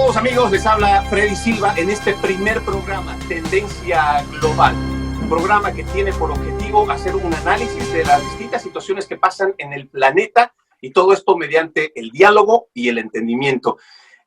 todos amigos, les habla Freddy Silva en este primer programa, Tendencia Global. Un programa que tiene por objetivo hacer un análisis de las distintas situaciones que pasan en el planeta y todo esto mediante el diálogo y el entendimiento.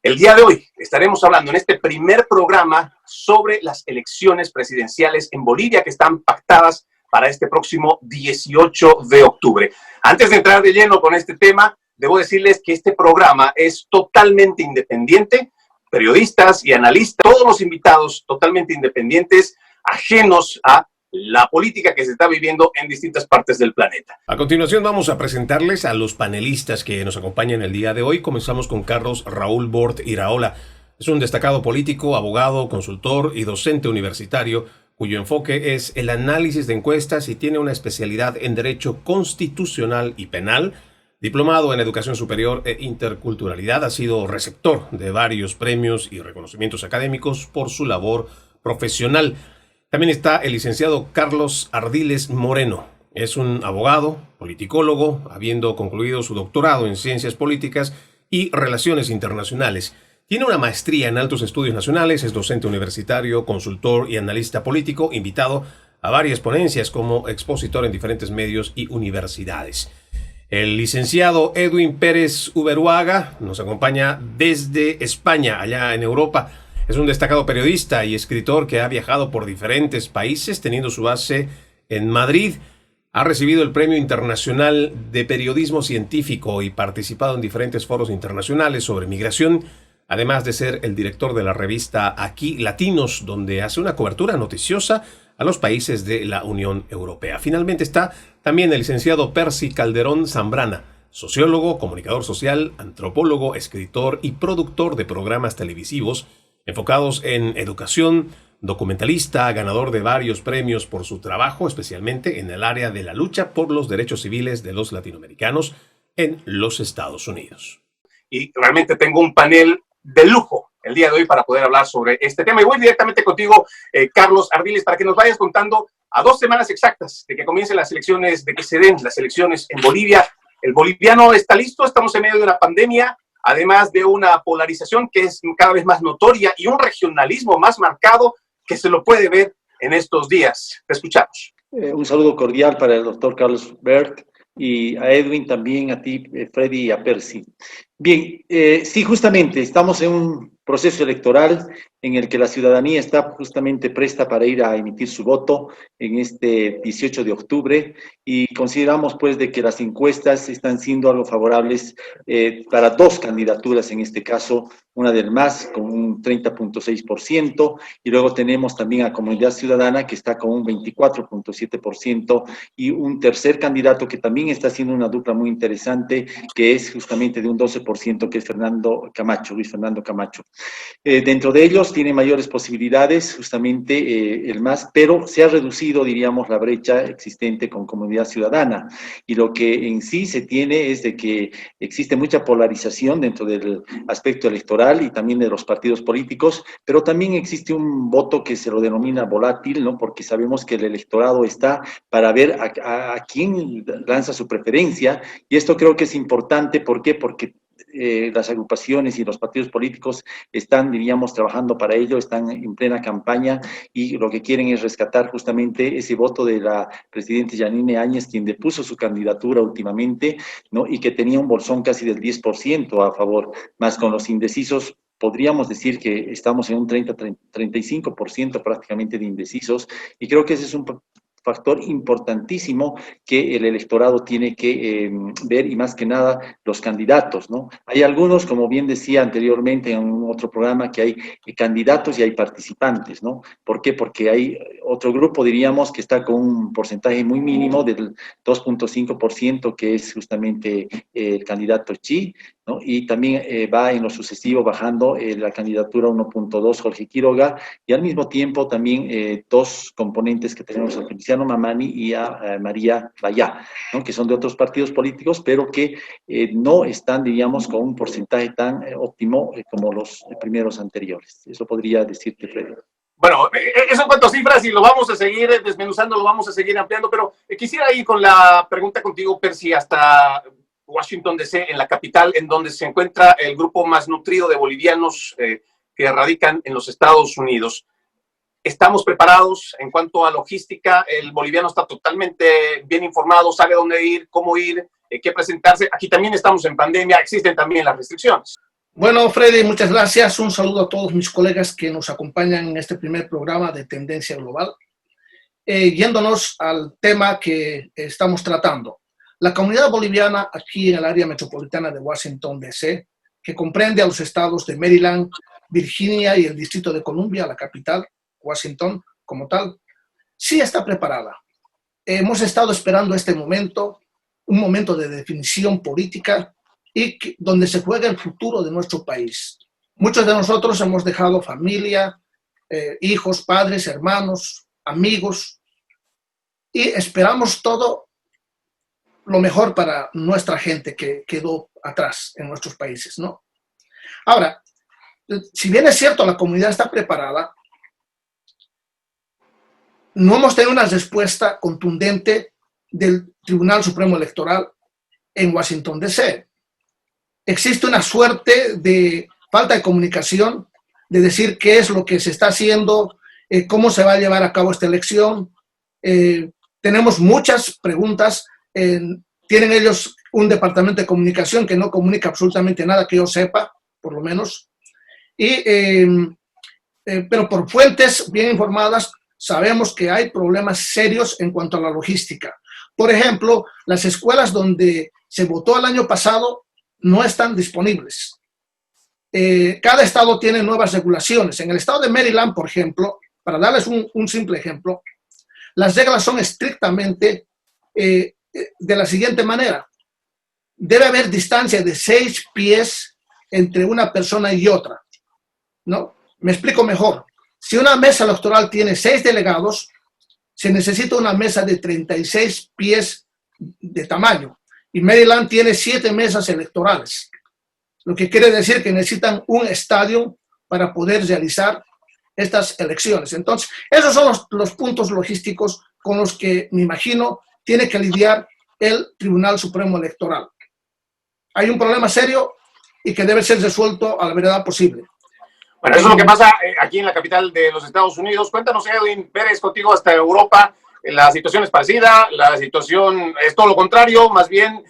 El día de hoy estaremos hablando en este primer programa sobre las elecciones presidenciales en Bolivia que están pactadas para este próximo 18 de octubre. Antes de entrar de lleno con este tema, debo decirles que este programa es totalmente independiente, periodistas y analistas, todos los invitados totalmente independientes, ajenos a la política que se está viviendo en distintas partes del planeta. A continuación vamos a presentarles a los panelistas que nos acompañan el día de hoy. Comenzamos con Carlos Raúl Bort Iraola. Es un destacado político, abogado, consultor y docente universitario, cuyo enfoque es el análisis de encuestas y tiene una especialidad en Derecho Constitucional y Penal. Diplomado en Educación Superior e Interculturalidad, ha sido receptor de varios premios y reconocimientos académicos por su labor profesional. También está el licenciado Carlos Ardiles Moreno. Es un abogado, politicólogo, habiendo concluido su doctorado en Ciencias Políticas y Relaciones Internacionales. Tiene una maestría en Altos Estudios Nacionales, es docente universitario, consultor y analista político, invitado a varias ponencias como expositor en diferentes medios y universidades. El licenciado Edwin Pérez Uberuaga nos acompaña desde España, allá en Europa. Es un destacado periodista y escritor que ha viajado por diferentes países, teniendo su base en Madrid. Ha recibido el Premio Internacional de Periodismo Científico y participado en diferentes foros internacionales sobre migración, además de ser el director de la revista Aquí Latinos, donde hace una cobertura noticiosa a los países de la Unión Europea. Finalmente está también el licenciado Percy Calderón Zambrana, sociólogo, comunicador social, antropólogo, escritor y productor de programas televisivos enfocados en educación, documentalista, ganador de varios premios por su trabajo, especialmente en el área de la lucha por los derechos civiles de los latinoamericanos en los Estados Unidos. Y realmente tengo un panel de lujo el día de hoy para poder hablar sobre este tema. Y voy directamente contigo, Carlos Ardiles, para que nos vayas contando a 2 semanas exactas de que comiencen las elecciones, de que se den las elecciones en Bolivia. El boliviano está listo, estamos en medio de una pandemia, además de una polarización que es cada vez más notoria y un regionalismo más marcado que se lo puede ver en estos días. Te escuchamos. Un saludo cordial para el doctor Carlos Bert y a Edwin, también a ti, Freddy, y a Percy. Bien, sí, justamente estamos en un proceso electoral en el que la ciudadanía está justamente presta para ir a emitir su voto en este 18 de octubre y consideramos pues de que las encuestas están siendo algo favorables para 2 candidaturas en este caso, una del MAS con un 30.6% y luego tenemos también a Comunidad Ciudadana que está con un 24.7% y un tercer candidato que también está haciendo una dupla muy interesante que es justamente de un 12%, que es Luis Fernando Camacho. Dentro de ellos tiene mayores posibilidades justamente el MAS, pero se ha reducido, diríamos, la brecha existente con Comunidad Ciudadana. Y lo que en sí se tiene es de que existe mucha polarización dentro del aspecto electoral y también de los partidos políticos, pero también existe un voto que se lo denomina volátil, ¿no? Porque sabemos que el electorado está para ver a quién lanza su preferencia, y esto creo que es importante. ¿Por qué? Porque las agrupaciones y los partidos políticos están, diríamos, trabajando para ello, están en plena campaña y lo que quieren es rescatar justamente ese voto de la presidenta Yanine Áñez, quien depuso su candidatura últimamente, ¿no? Y que tenía un bolsón casi del 10% a favor, más con los indecisos. Podríamos decir que estamos en un 35% prácticamente de indecisos, y creo que ese es un factor importantísimo que el electorado tiene que ver, y más que nada los candidatos, ¿no? Hay algunos, como bien decía anteriormente en un otro programa, que hay candidatos y hay participantes, ¿no? ¿Por qué? Porque hay otro grupo, diríamos, que está con un porcentaje muy mínimo del 2.5%, que es justamente el candidato Chi, ¿no? Y también va en lo sucesivo bajando la candidatura 1.2 Jorge Quiroga, y al mismo tiempo también 2 componentes que tenemos, a Feliciano Mamani y a María Bayá, ¿no? Que son de otros partidos políticos, pero que no están, diríamos, con un porcentaje tan óptimo como los primeros anteriores. Eso podría decirte, Freddy. Bueno, eso en cuanto a cifras, y lo vamos a seguir desmenuzando, lo vamos a seguir ampliando, pero quisiera ir con la pregunta contigo, Percy, hasta Washington, D.C., en la capital, en donde se encuentra el grupo más nutrido de bolivianos que radican en los Estados Unidos. ¿Estamos preparados en cuanto a logística? El boliviano está totalmente bien informado, sabe dónde ir, cómo ir, qué presentarse. Aquí también estamos en pandemia, existen también las restricciones. Bueno, Freddy, muchas gracias. Un saludo a todos mis colegas que nos acompañan en este primer programa de Tendencia Global. Yéndonos al tema que estamos tratando. La comunidad boliviana aquí en el área metropolitana de Washington, D.C., que comprende a los estados de Maryland, Virginia y el Distrito de Columbia, la capital, Washington, como tal, sí está preparada. Hemos estado esperando este momento, un momento de definición política y donde se juega el futuro de nuestro país. Muchos de nosotros hemos dejado familia, hijos, padres, hermanos, amigos, y esperamos todo lo mejor para nuestra gente que quedó atrás en nuestros países, ¿no? Ahora, si bien es cierto, la comunidad está preparada, no hemos tenido una respuesta contundente del Tribunal Supremo Electoral en Washington, D.C. Existe una suerte de falta de comunicación, de decir qué es lo que se está haciendo, cómo se va a llevar a cabo esta elección. Tenemos muchas preguntas. Tienen ellos un departamento de comunicación que no comunica absolutamente nada que yo sepa, por lo menos. Pero por fuentes bien informadas sabemos que hay problemas serios en cuanto a la logística. Por ejemplo, las escuelas donde se votó el año pasado no están disponibles. Cada estado tiene nuevas regulaciones. En el estado de Maryland, por ejemplo, para darles un simple ejemplo, las reglas son estrictamente de la siguiente manera. Debe haber distancia de 6 pies entre una persona y otra, ¿no? Me explico mejor. Si una mesa electoral tiene 6 delegados, se necesita una mesa de 36 pies de tamaño. Y Maryland tiene 7 mesas electorales, lo que quiere decir que necesitan un estadio para poder realizar estas elecciones. Entonces, esos son los puntos logísticos con los que, me imagino, tiene que lidiar el Tribunal Supremo Electoral. Hay un problema serio y que debe ser resuelto a la brevedad posible. Bueno, eso es lo que pasa aquí en la capital de los Estados Unidos. Cuéntanos, Edwin Pérez, contigo hasta Europa. La situación es parecida, la situación es todo lo contrario, más bien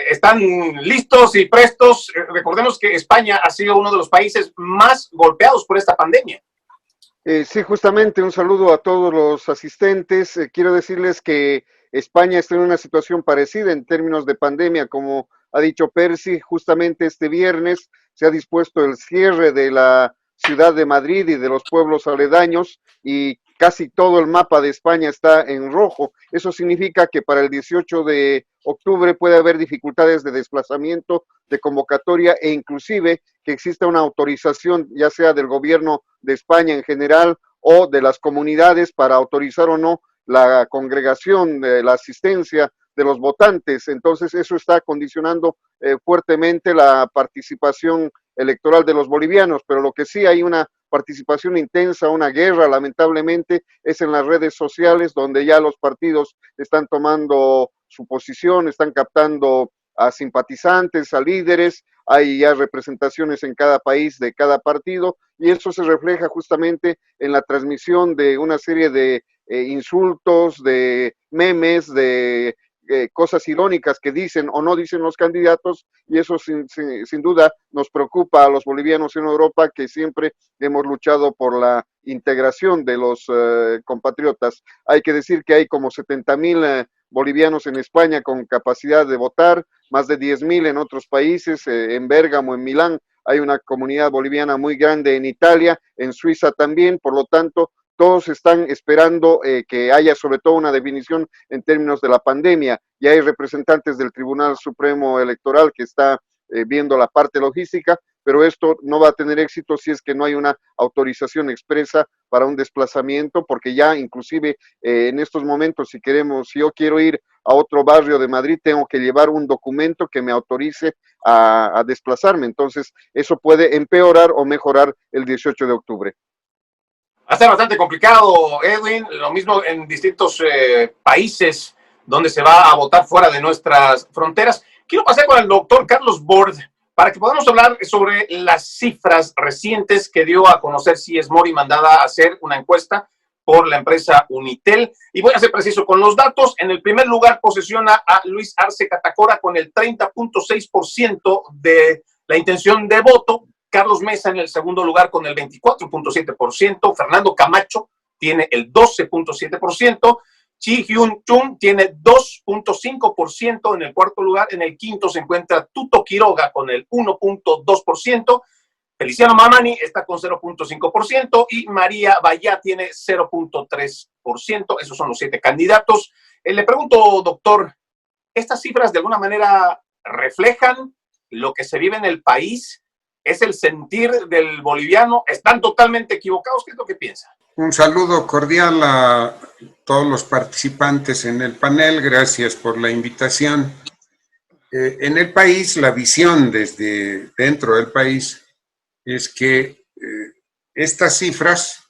están listos y prestos. Recordemos que España ha sido uno de los países más golpeados por esta pandemia. Sí, justamente un saludo a todos los asistentes. Quiero decirles que España está en una situación parecida en términos de pandemia, como ha dicho Percy. Justamente este viernes se ha dispuesto el cierre de la ciudad de Madrid y de los pueblos aledaños y casi todo el mapa de España está en rojo. Eso significa que para el 18 de octubre puede haber dificultades de desplazamiento, de convocatoria e inclusive que exista una autorización, ya sea del gobierno de España en general o de las comunidades para autorizar o no la congregación, la asistencia de los votantes. Entonces eso está condicionando fuertemente la participación electoral de los bolivianos, pero lo que sí hay una participación intensa, una guerra, lamentablemente, es en las redes sociales, donde ya los partidos están tomando su posición, están captando a simpatizantes, a líderes, hay ya representaciones en cada país de cada partido, y eso se refleja justamente en la transmisión de una serie de insultos, de memes, de cosas irónicas que dicen o no dicen los candidatos, y eso sin duda nos preocupa a los bolivianos en Europa, que siempre hemos luchado por la integración de los compatriotas. Hay que decir que hay como 70,000 bolivianos en España con capacidad de votar, más de 10,000 en otros países, en Bérgamo, en Milán, hay una comunidad boliviana muy grande en Italia, en Suiza también, por lo tanto, todos están esperando que haya sobre todo una definición en términos de la pandemia. Ya hay representantes del Tribunal Supremo Electoral que está viendo la parte logística, pero esto no va a tener éxito si es que no hay una autorización expresa para un desplazamiento, porque ya inclusive en estos momentos, si yo quiero ir a otro barrio de Madrid, tengo que llevar un documento que me autorice a desplazarme. Entonces, eso puede empeorar o mejorar el 18 de octubre. Va a ser bastante complicado, Edwin. Lo mismo en distintos países donde se va a votar fuera de nuestras fronteras. Quiero pasar con el doctor Carlos Bort para que podamos hablar sobre las cifras recientes que dio a conocer CS Mori, mandada a hacer una encuesta por la empresa Unitel. Y voy a ser preciso con los datos. En el primer lugar posesiona a Luis Arce Catacora con el 30.6% de la intención de voto. Carlos Mesa en el segundo lugar con el 24.7%. Fernando Camacho tiene el 12.7%. Chi Hyun Chung tiene 2.5% en el cuarto lugar. En el quinto se encuentra Tuto Quiroga con el 1.2%. Feliciano Mamani está con 0.5% y María Bayá tiene 0.3%. Esos son los 7 candidatos. Le pregunto, doctor, ¿estas cifras de alguna manera reflejan lo que se vive en el país? ¿Es el sentir del boliviano? ¿Están totalmente equivocados? ¿Qué es lo que piensa? Un saludo cordial a todos los participantes en el panel. Gracias por la invitación. En el país, la visión desde dentro del país es que estas cifras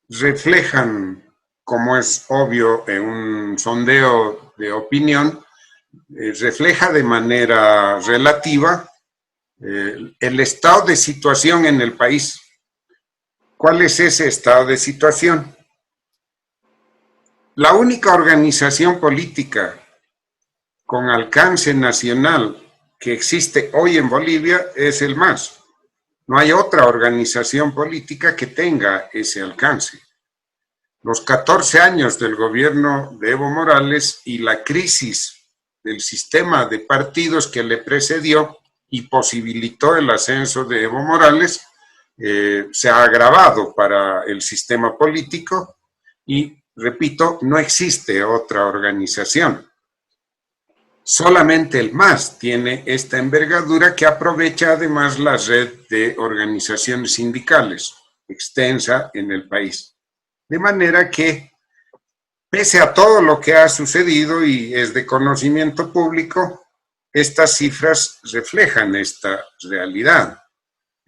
reflejan, como es obvio en un sondeo de opinión, refleja de manera relativa el estado de situación en el país. ¿Cuál es ese estado de situación? La única organización política con alcance nacional que existe hoy en Bolivia es el MAS. No hay otra organización política que tenga ese alcance. Los 14 años del gobierno de Evo Morales y la crisis del sistema de partidos que le precedió y posibilitó el ascenso de Evo Morales se ha agravado para el sistema político y, repito, no existe otra organización. Solamente el MAS tiene esta envergadura que aprovecha además la red de organizaciones sindicales extensa en el país. De manera que, pese a todo lo que ha sucedido y es de conocimiento público, estas cifras reflejan esta realidad.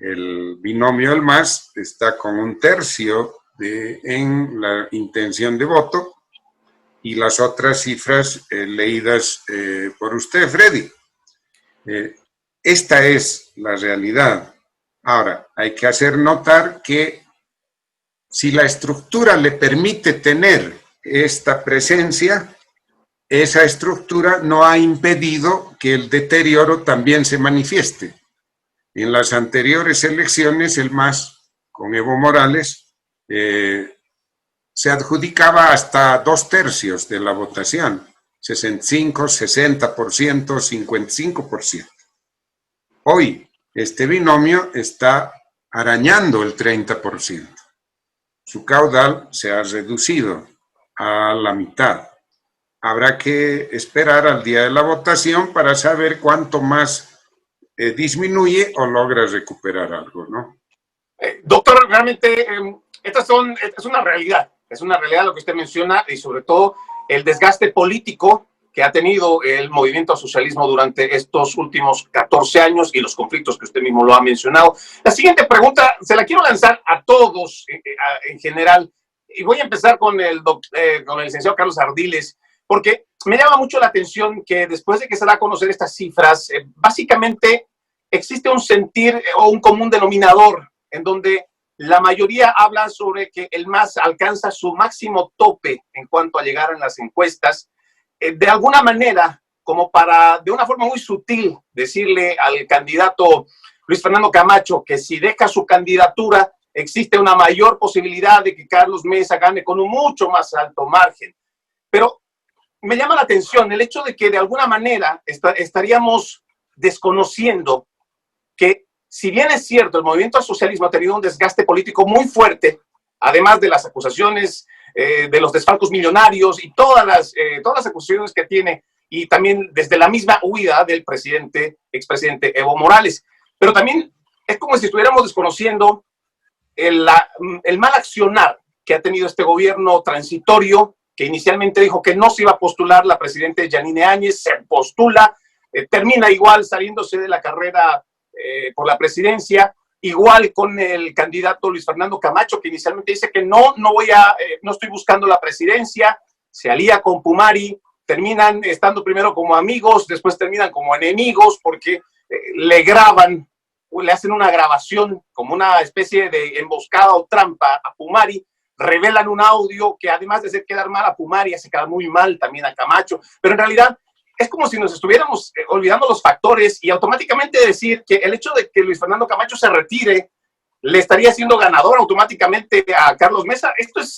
El binomio del MAS está con 1/3 en la intención de voto, y las otras cifras leídas por usted, Freddy. Esta es la realidad. Ahora, hay que hacer notar que si la estructura le permite tener esta presencia, esa estructura no ha impedido que el deterioro también se manifieste. En las anteriores elecciones, el MAS, con Evo Morales, se adjudicaba hasta 2/3 de la votación, 65, 60%, 55%. Hoy, este binomio está arañando el 30%. Su caudal se ha reducido a la mitad. Habrá que esperar al día de la votación para saber cuánto más disminuye o logra recuperar algo, ¿no? Doctor, realmente es una realidad. Es una realidad lo que usted menciona y sobre todo el desgaste político que ha tenido el movimiento al socialismo durante estos últimos 14 años y los conflictos que usted mismo lo ha mencionado. La siguiente pregunta se la quiero lanzar a todos en general y voy a empezar con el licenciado Carlos Ardiles, porque me llama mucho la atención que después de que se da a conocer estas cifras, básicamente existe un sentir o un común denominador en donde la mayoría habla sobre que el MAS alcanza su máximo tope en cuanto a llegar en las encuestas. De alguna manera, como para, de una forma muy sutil, decirle al candidato Luis Fernando Camacho que si deja su candidatura, existe una mayor posibilidad de que Carlos Mesa gane con un mucho más alto margen. Pero me llama la atención el hecho de que de alguna manera estaríamos desconociendo que, si bien es cierto, el movimiento al socialismo ha tenido un desgaste político muy fuerte, además de las acusaciones de los desfalcos millonarios y todas las acusaciones que tiene, y también desde la misma huida del expresidente Evo Morales. Pero también es como si estuviéramos desconociendo el mal accionar que ha tenido este gobierno transitorio, que inicialmente dijo que no se iba a postular la presidenta Yanine Áñez, se postula, termina igual saliéndose de la carrera por la presidencia, igual con el candidato Luis Fernando Camacho, que inicialmente dice que no estoy buscando la presidencia, se alía con Pumari, terminan estando primero como amigos, después terminan como enemigos, porque le graban, o le hacen una grabación como una especie de emboscada o trampa a Pumari, revelan un audio que además de hacer quedar mal a Pumari, hace quedar muy mal también a Camacho, pero en realidad es como si nos estuviéramos olvidando los factores y automáticamente decir que el hecho de que Luis Fernando Camacho se retire le estaría haciendo ganador automáticamente a Carlos Mesa. Esto es,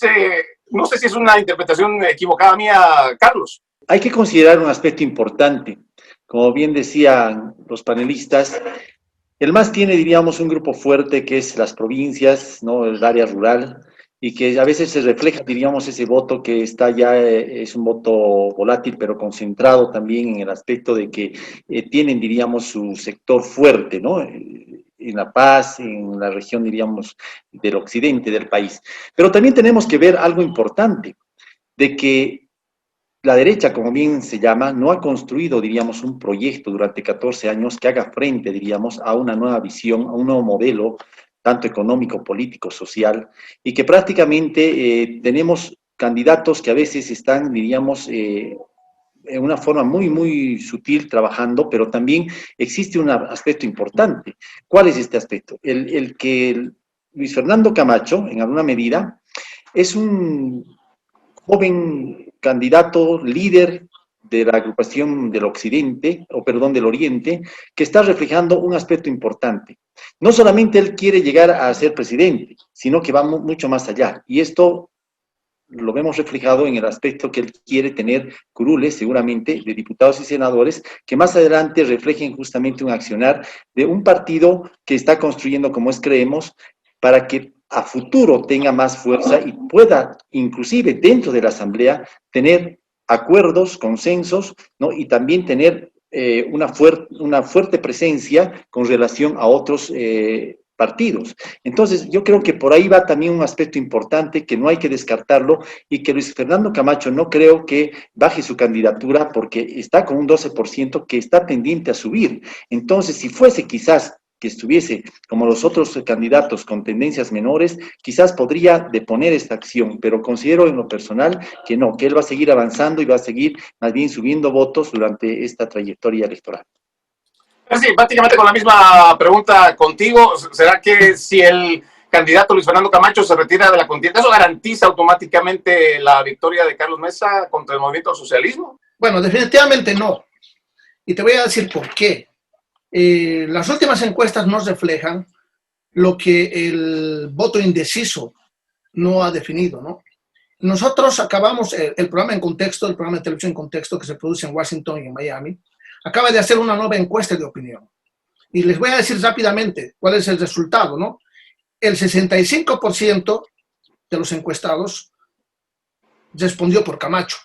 no sé si es una interpretación equivocada mía, Carlos. Hay que considerar un aspecto importante. Como bien decían los panelistas, el MAS tiene, diríamos, un grupo fuerte que es las provincias, ¿no? El área rural, y que a veces se refleja, diríamos, ese voto que está ya, es un voto volátil, pero concentrado también en el aspecto de que tienen, diríamos, su sector fuerte, ¿no? En La Paz, en la región, diríamos, del occidente del país. Pero también tenemos que ver algo importante, de que la derecha, como bien se llama, no ha construido, diríamos, un proyecto durante 14 años que haga frente, diríamos, a una nueva visión, a un nuevo modelo, tanto económico, político, social, y que prácticamente tenemos candidatos que a veces están, diríamos, en una forma muy, muy sutil trabajando, pero también existe un aspecto importante. ¿Cuál es este aspecto? El que Luis Fernando Camacho, en alguna medida, es un joven candidato líder de la agrupación del occidente, o perdón, del oriente, que está reflejando un aspecto importante. No solamente él quiere llegar a ser presidente, sino que va mucho más allá. Y esto lo vemos reflejado en el aspecto que él quiere tener curules, seguramente, de diputados y senadores, que más adelante reflejen justamente un accionar de un partido que está construyendo, como es creemos, para que a futuro tenga más fuerza y pueda, inclusive dentro de la Asamblea, tener acuerdos, consensos, ¿no? Y también tener una fuerte presencia con relación a otros partidos. Entonces, yo creo que por ahí va también un aspecto importante que no hay que descartarlo y que Luis Fernando Camacho no creo que baje su candidatura porque está con un 12% que está tendiente a subir. Entonces, si fuese quizás que estuviese como los otros candidatos con tendencias menores, quizás podría deponer esta acción, pero considero en lo personal que no, que él va a seguir avanzando y va a seguir más bien subiendo votos durante esta trayectoria electoral. Sí, prácticamente con la misma pregunta contigo, ¿será que si el candidato Luis Fernando Camacho se retira de la contienda, eso garantiza automáticamente la victoria de Carlos Mesa contra el movimiento al socialismo? Bueno, definitivamente no. Y te voy a decir por qué. Las últimas encuestas nos reflejan lo que el voto indeciso no ha definido, ¿no? Nosotros acabamos, el programa En Contexto, el programa de televisión En Contexto que se produce en Washington y en Miami, acaba de hacer una nueva encuesta de opinión. Y les voy a decir rápidamente cuál es el resultado, ¿no? El 65% de los encuestados respondió por Camacho,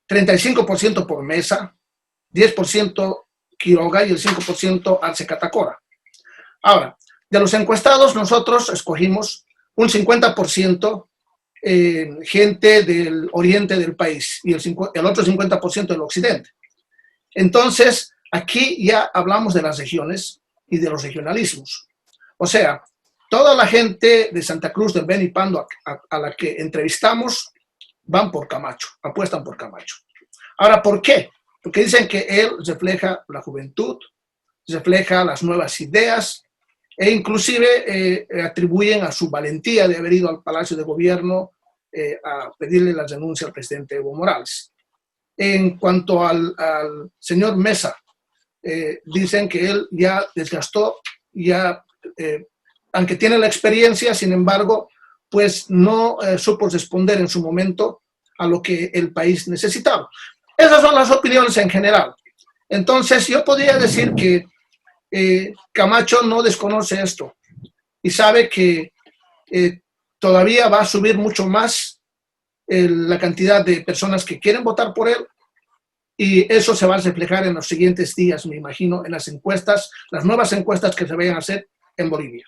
35% por Mesa, 10% Quiroga y el 5% Arce Catacora. Ahora, de los encuestados nosotros escogimos un 50% gente del oriente del país y el otro 50% del occidente. Entonces, aquí ya hablamos de las regiones y de los regionalismos. O sea, toda la gente de Santa Cruz, del Beni y Pando a la que entrevistamos van por Camacho, apuestan por Camacho. Ahora, ¿por qué? Porque dicen que él refleja la juventud, refleja las nuevas ideas e inclusive atribuyen a su valentía de haber ido al Palacio de Gobierno a pedirle la renuncia al presidente Evo Morales. En cuanto al señor Mesa, dicen que él ya desgastó, aunque tiene la experiencia, sin embargo, pues no supo responder en su momento a lo que el país necesitaba. Esas son las opiniones en general. Entonces, yo podría decir que Camacho no desconoce esto y sabe que todavía va a subir mucho más la cantidad de personas que quieren votar por él y eso se va a reflejar en los siguientes días, me imagino, en las encuestas, las nuevas encuestas que se vayan a hacer en Bolivia.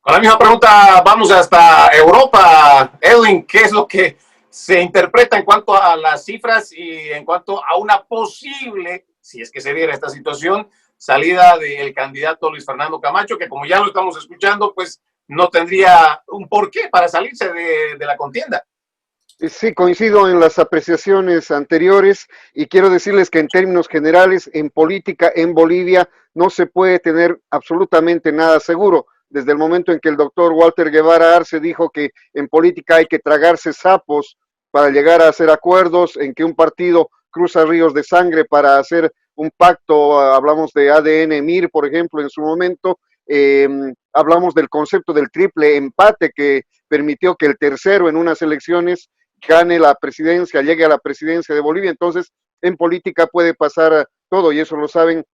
Con la misma pregunta vamos hasta Europa. Edwin, ¿qué es lo que se interpreta en cuanto a las cifras y en cuanto a una posible, si es que se diera esta situación, salida del candidato Luis Fernando Camacho, que como ya lo estamos escuchando, pues no tendría un porqué para salirse de la contienda? Sí, coincido en las apreciaciones anteriores y quiero decirles que en términos generales, en política en Bolivia no se puede tener absolutamente nada seguro. Desde el momento en que el doctor Walter Guevara Arce dijo que en política hay que tragarse sapos para llegar a hacer acuerdos, en que un partido cruza ríos de sangre para hacer un pacto, hablamos de ADN MIR, por ejemplo, en su momento, hablamos del concepto del triple empate que permitió que el tercero en unas elecciones gane la presidencia, llegue a la presidencia de Bolivia. Entonces, en política puede pasar todo y eso lo saben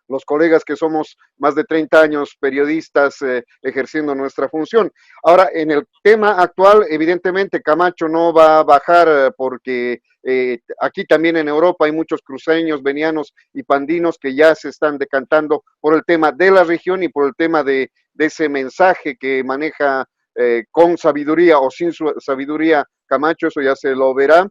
los colegas que somos más de 30 años periodistas ejerciendo nuestra función. Ahora, en el tema actual, evidentemente Camacho no va a bajar porque aquí también en Europa hay muchos cruceños, venianos y pandinos que ya se están decantando por el tema de la región y por el tema de ese mensaje que maneja con sabiduría o sin su sabiduría Camacho, eso ya se lo verá.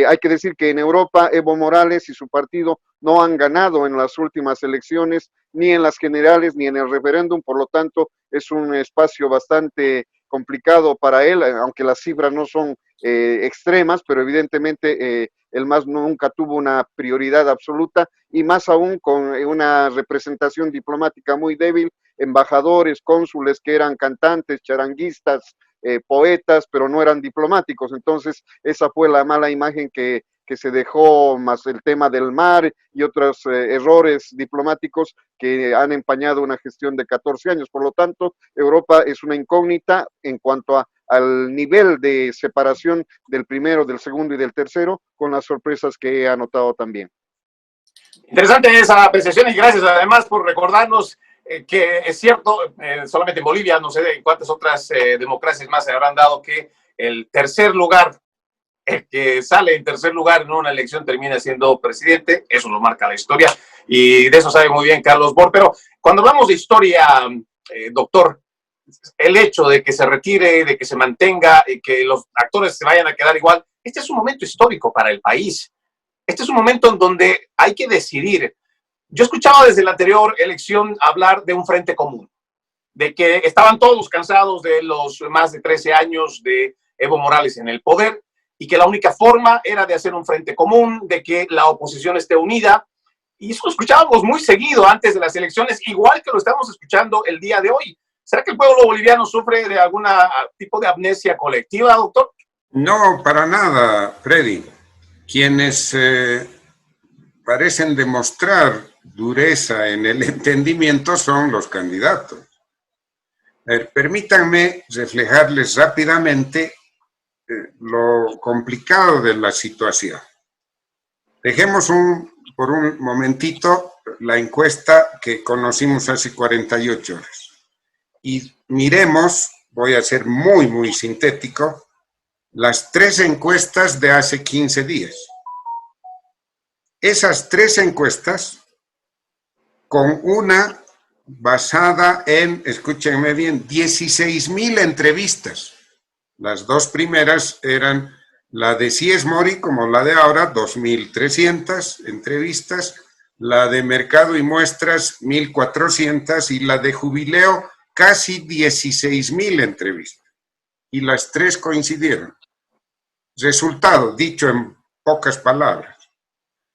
Hay que decir que en Europa Evo Morales y su partido no han ganado en las últimas elecciones, ni en las generales, ni en el referéndum, por lo tanto es un espacio bastante complicado para él, aunque las cifras no son extremas, pero evidentemente el MAS nunca tuvo una prioridad absoluta y más aún con una representación diplomática muy débil, embajadores, cónsules que eran cantantes, charanguistas, poetas, pero no eran diplomáticos. Entonces, esa fue la mala imagen que se dejó, más el tema del mar y otros errores diplomáticos que han empañado una gestión de 14 años. Por lo tanto, Europa es una incógnita en cuanto al nivel de separación del primero, del segundo y del tercero, con las sorpresas que he anotado también. Interesante esa apreciación y gracias además por recordarnos que es cierto, solamente en Bolivia, no sé en cuántas otras democracias más se habrán dado que el tercer lugar, el que sale en tercer lugar en una elección termina siendo presidente, eso lo marca la historia y de eso sabe muy bien Carlos Bort. Pero cuando hablamos de historia, doctor, el hecho de que se retire, de que se mantenga y que los actores se vayan a quedar igual, este es un momento histórico para el país. Este es un momento en donde hay que decidir. Yo escuchaba desde la anterior elección hablar de un frente común, de que estaban todos cansados de los más de 13 años de Evo Morales en el poder y que la única forma era de hacer un frente común, de que la oposición esté unida. Y eso lo escuchábamos muy seguido antes de las elecciones, igual que lo estamos escuchando el día de hoy. ¿Será que el pueblo boliviano sufre de algún tipo de amnesia colectiva, doctor? No, para nada, Freddy. Quienes parecen demostrar dureza en el entendimiento son los candidatos. Permítanme reflejarles rápidamente lo complicado de la situación. Dejemos por un momentito la encuesta que conocimos hace 48 horas y miremos, voy a ser muy sintético, las 3 encuestas de hace 15 días. Esas 3 encuestas, con una basada en, escúchenme bien, 16,000 entrevistas. Las 2 primeras eran la de Cies Mori, como la de ahora, 2,300 entrevistas, la de Mercado y Muestras, 1,400, y la de Jubileo, casi 16,000 entrevistas. Y las 3 coincidieron. Resultado, dicho en pocas palabras,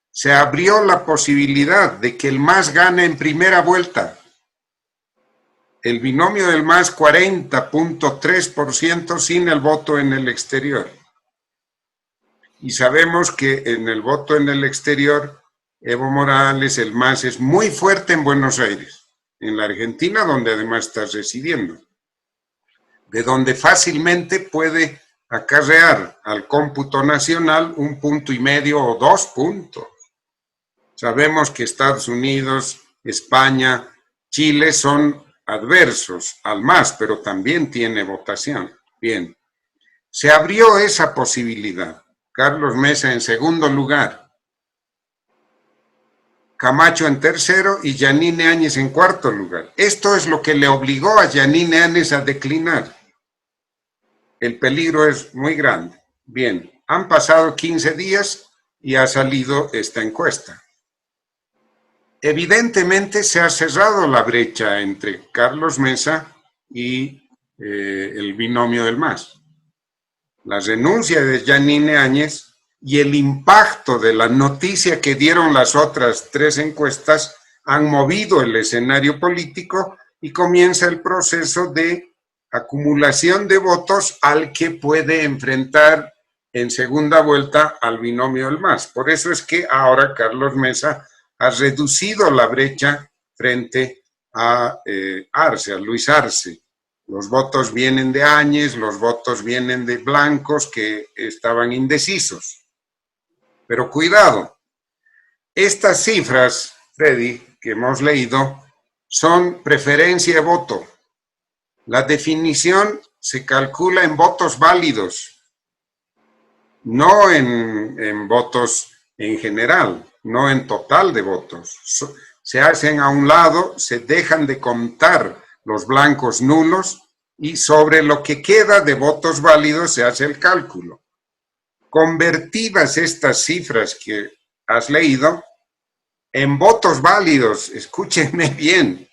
se abrió la posibilidad de que el MAS gane en primera vuelta. El binomio del MAS 40.3% sin el voto en el exterior. Y sabemos que en el voto en el exterior, Evo Morales, el MAS es muy fuerte en Buenos Aires, en la Argentina, donde además está residiendo, de donde fácilmente puede acarrear al cómputo nacional 1,5 puntos o 2 puntos. Sabemos que Estados Unidos, España, Chile son adversos al MAS, pero también tiene votación. Bien, se abrió esa posibilidad. Carlos Mesa en segundo lugar, Camacho en tercero y Yanine Áñez en cuarto lugar. Esto es lo que le obligó a Yanine Áñez a declinar. El peligro es muy grande. Bien, han pasado 15 días y ha salido esta encuesta. Evidentemente se ha cerrado la brecha entre Carlos Mesa y el binomio del MAS. la renuncia de Yanine Áñez y el impacto de la noticia que dieron las otras 3 encuestas han movido el escenario político y comienza el proceso de acumulación de votos al que puede enfrentar en segunda vuelta al binomio del MAS. Por eso es que ahora Carlos Mesa ha reducido la brecha frente a Arce, a Luis Arce. Los votos vienen de Áñez, los votos vienen de blancos que estaban indecisos. Pero cuidado, estas cifras, Freddy, que hemos leído, son preferencia de voto. La definición se calcula en votos válidos, no en votos en general, no en total de votos. Se hacen a un lado, se dejan de contar los blancos nulos y sobre lo que queda de votos válidos se hace el cálculo. Convertidas estas cifras que has leído en votos válidos, escúchenme bien,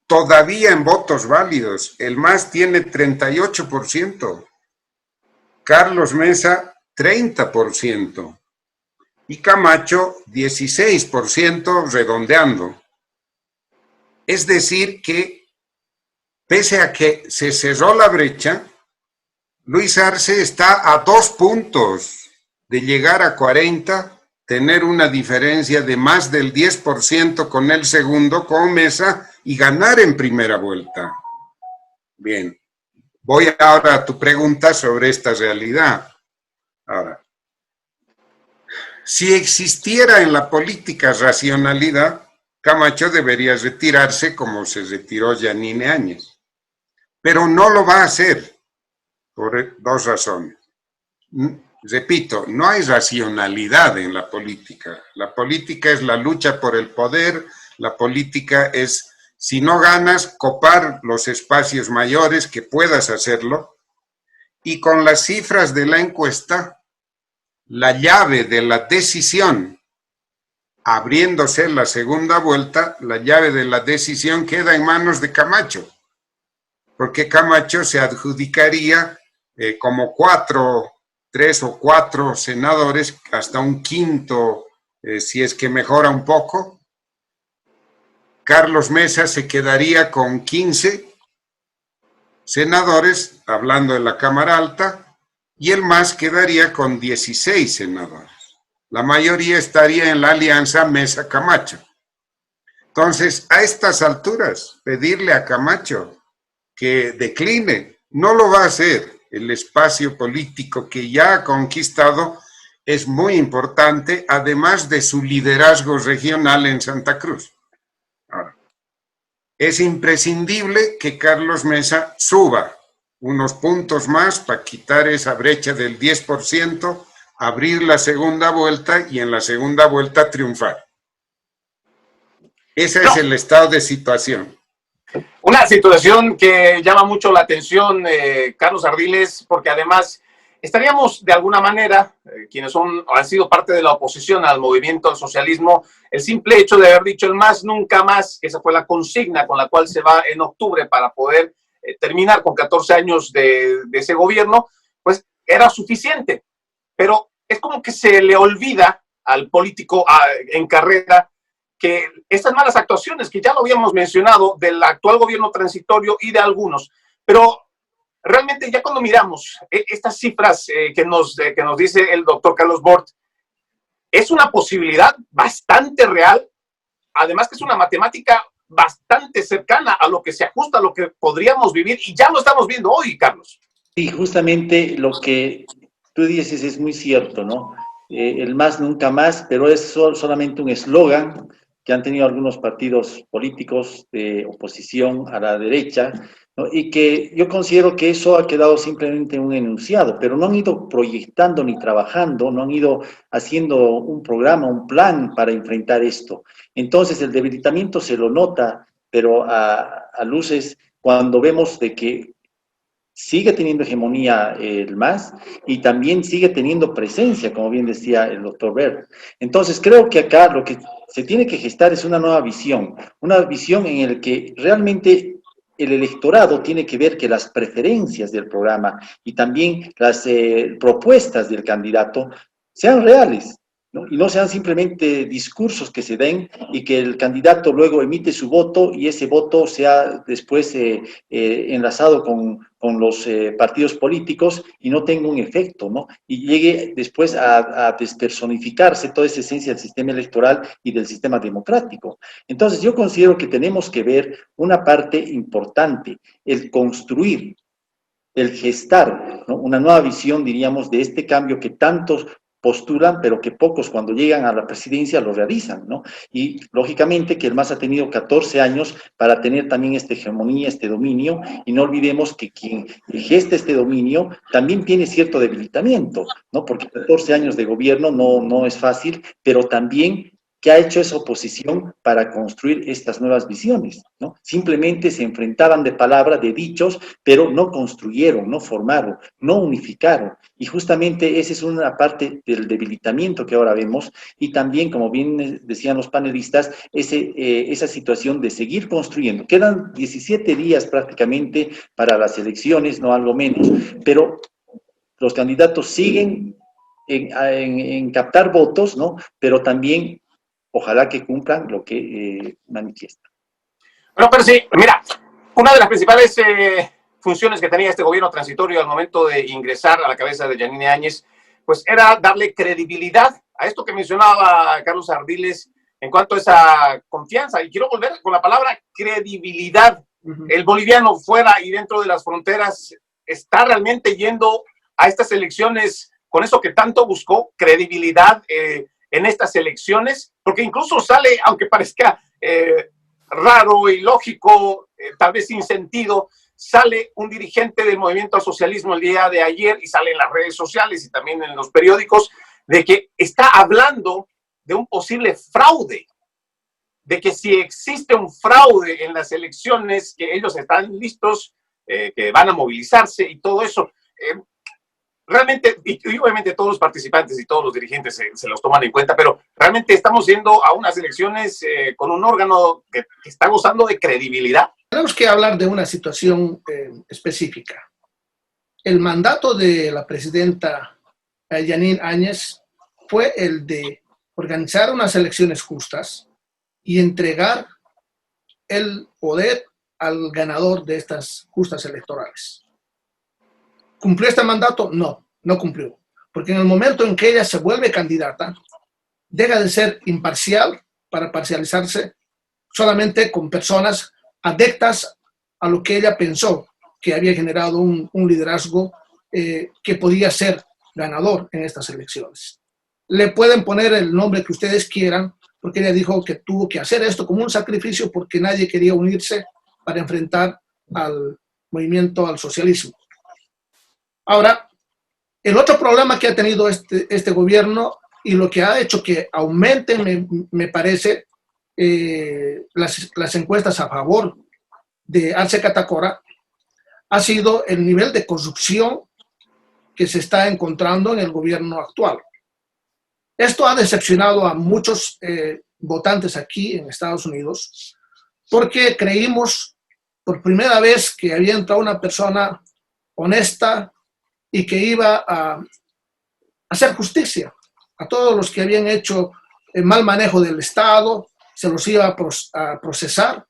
todavía en votos válidos, el MAS tiene 38%, Carlos Mesa 30% y Camacho 16%, redondeando. Es decir que, pese a que se cerró la brecha, Luis Arce está a 2 puntos de llegar a 40%, tener una diferencia de más del 10% con el segundo, con Mesa, y ganar en primera vuelta. Bien, voy ahora a tu pregunta sobre esta realidad. Ahora, si existiera en la política racionalidad, Camacho debería retirarse como se retiró Yanine Áñez. Pero no lo va a hacer por 2 razones. Repito, no hay racionalidad en la política. La política es la lucha por el poder, la política es, si no ganas, copar los espacios mayores que puedas hacerlo. Y con las cifras de la encuesta, la llave de la decisión, abriéndose la segunda vuelta, la llave de la decisión queda en manos de Camacho, porque Camacho se adjudicaría como 3 o 4 senadores, hasta un quinto, si es que mejora un poco. Carlos Mesa se quedaría con 15 senadores, hablando de la Cámara Alta, y el MAS quedaría con 16 senadores. La mayoría estaría en la alianza Mesa-Camacho. Entonces, a estas alturas, pedirle a Camacho que decline, no lo va a hacer. El espacio político que ya ha conquistado es muy importante, además de su liderazgo regional en Santa Cruz. Ahora, es imprescindible que Carlos Mesa suba unos puntos más para quitar esa brecha del 10%, abrir la segunda vuelta y en la segunda vuelta triunfar. Ese es el estado de situación. Una situación que llama mucho la atención, Carlos Ardiles, porque además estaríamos de alguna manera, quienes han sido parte de la oposición al movimiento al socialismo, el simple hecho de haber dicho el más nunca más, que esa fue la consigna con la cual se va en octubre para poder terminar con 14 años de ese gobierno, pues era suficiente. Pero es como que se le olvida al político en carrera que estas malas actuaciones, que ya lo habíamos mencionado, del actual gobierno transitorio y de algunos, pero realmente ya cuando miramos estas cifras que nos dice el doctor Carlos Bort, es una posibilidad bastante real, además que es una matemática bastante cercana a lo que se ajusta a lo que podríamos vivir, y ya lo estamos viendo hoy, Carlos. Sí, justamente lo que tú dices es muy cierto, ¿no? El más nunca más, pero es solamente un eslogan que han tenido algunos partidos políticos de oposición a la derecha, ¿no? Y que yo considero que eso ha quedado simplemente un enunciado, pero no han ido proyectando ni trabajando, no han ido haciendo un programa, un plan para enfrentar esto. Entonces el debilitamiento se lo nota, pero a luces, cuando vemos de que sigue teniendo hegemonía el MAS y también sigue teniendo presencia, como bien decía el doctor Bert. Entonces creo que acá lo que se tiene que gestar es una nueva visión en la que realmente el electorado tiene que ver que las preferencias del programa y también las propuestas del candidato sean reales, ¿no? Y no sean simplemente discursos que se den y que el candidato luego emite su voto y ese voto sea después enlazado con los partidos políticos y no tenga un efecto, ¿no? Y llegue después a despersonificarse toda esa esencia del sistema electoral y del sistema democrático. Entonces yo considero que tenemos que ver una parte importante, el construir, el gestar, ¿no? Una nueva visión, diríamos, de este cambio que tantos postulan, pero que pocos cuando llegan a la presidencia lo realizan, ¿no? Y lógicamente que el MAS ha tenido 14 años para tener también esta hegemonía, este dominio, y no olvidemos que quien gesta este dominio también tiene cierto debilitamiento, ¿no? Porque 14 años de gobierno no es fácil, pero también que ha hecho esa oposición para construir estas nuevas visiones, ¿no? Simplemente se enfrentaban de palabra, de dichos, pero no construyeron, no formaron, no unificaron. Y justamente esa es una parte del debilitamiento que ahora vemos y también, como bien decían los panelistas, esa situación de seguir construyendo. Quedan 17 días prácticamente para las elecciones, no algo menos, pero los candidatos siguen en captar votos, ¿no? Pero también ojalá que cumplan lo que manifiestan. Bueno, pero sí, mira, una de las principales funciones que tenía este gobierno transitorio al momento de ingresar a la cabeza de Yanine Áñez, pues era darle credibilidad a esto que mencionaba Carlos Ardiles en cuanto a esa confianza. Y quiero volver con la palabra credibilidad. El boliviano fuera y dentro de las fronteras está realmente yendo a estas elecciones con eso que tanto buscó, credibilidad en estas elecciones, porque incluso sale, aunque parezca raro, ilógico, tal vez sin sentido, sale un dirigente del movimiento al socialismo el día de ayer y sale en las redes sociales y también en los periódicos de que está hablando de un posible fraude, de que si existe un fraude en las elecciones, que ellos están listos, que van a movilizarse y todo eso. Realmente, y obviamente todos los participantes y todos los dirigentes se los toman en cuenta, pero realmente estamos yendo a unas elecciones con un órgano que está gozando de credibilidad. Tenemos que hablar de una situación específica. El mandato de la presidenta Yanine Áñez fue el de organizar unas elecciones justas y entregar el poder al ganador de estas justas electorales. ¿Cumplió este mandato? No, no cumplió. Porque en el momento en que ella se vuelve candidata, deja de ser imparcial para parcializarse solamente con personas adeptas a lo que ella pensó que había generado un liderazgo que podía ser ganador en estas elecciones. Le pueden poner el nombre que ustedes quieran, porque ella dijo que tuvo que hacer esto como un sacrificio porque nadie quería unirse para enfrentar al movimiento al socialismo. Ahora, el otro problema que ha tenido este gobierno y lo que ha hecho que aumenten, me parece, las encuestas a favor de Arce Catacora, ha sido el nivel de corrupción que se está encontrando en el gobierno actual. Esto ha decepcionado a muchos votantes aquí en Estados Unidos porque creímos por primera vez que había entrado una persona honesta y que iba a hacer justicia a todos los que habían hecho el mal manejo del Estado, se los iba a procesar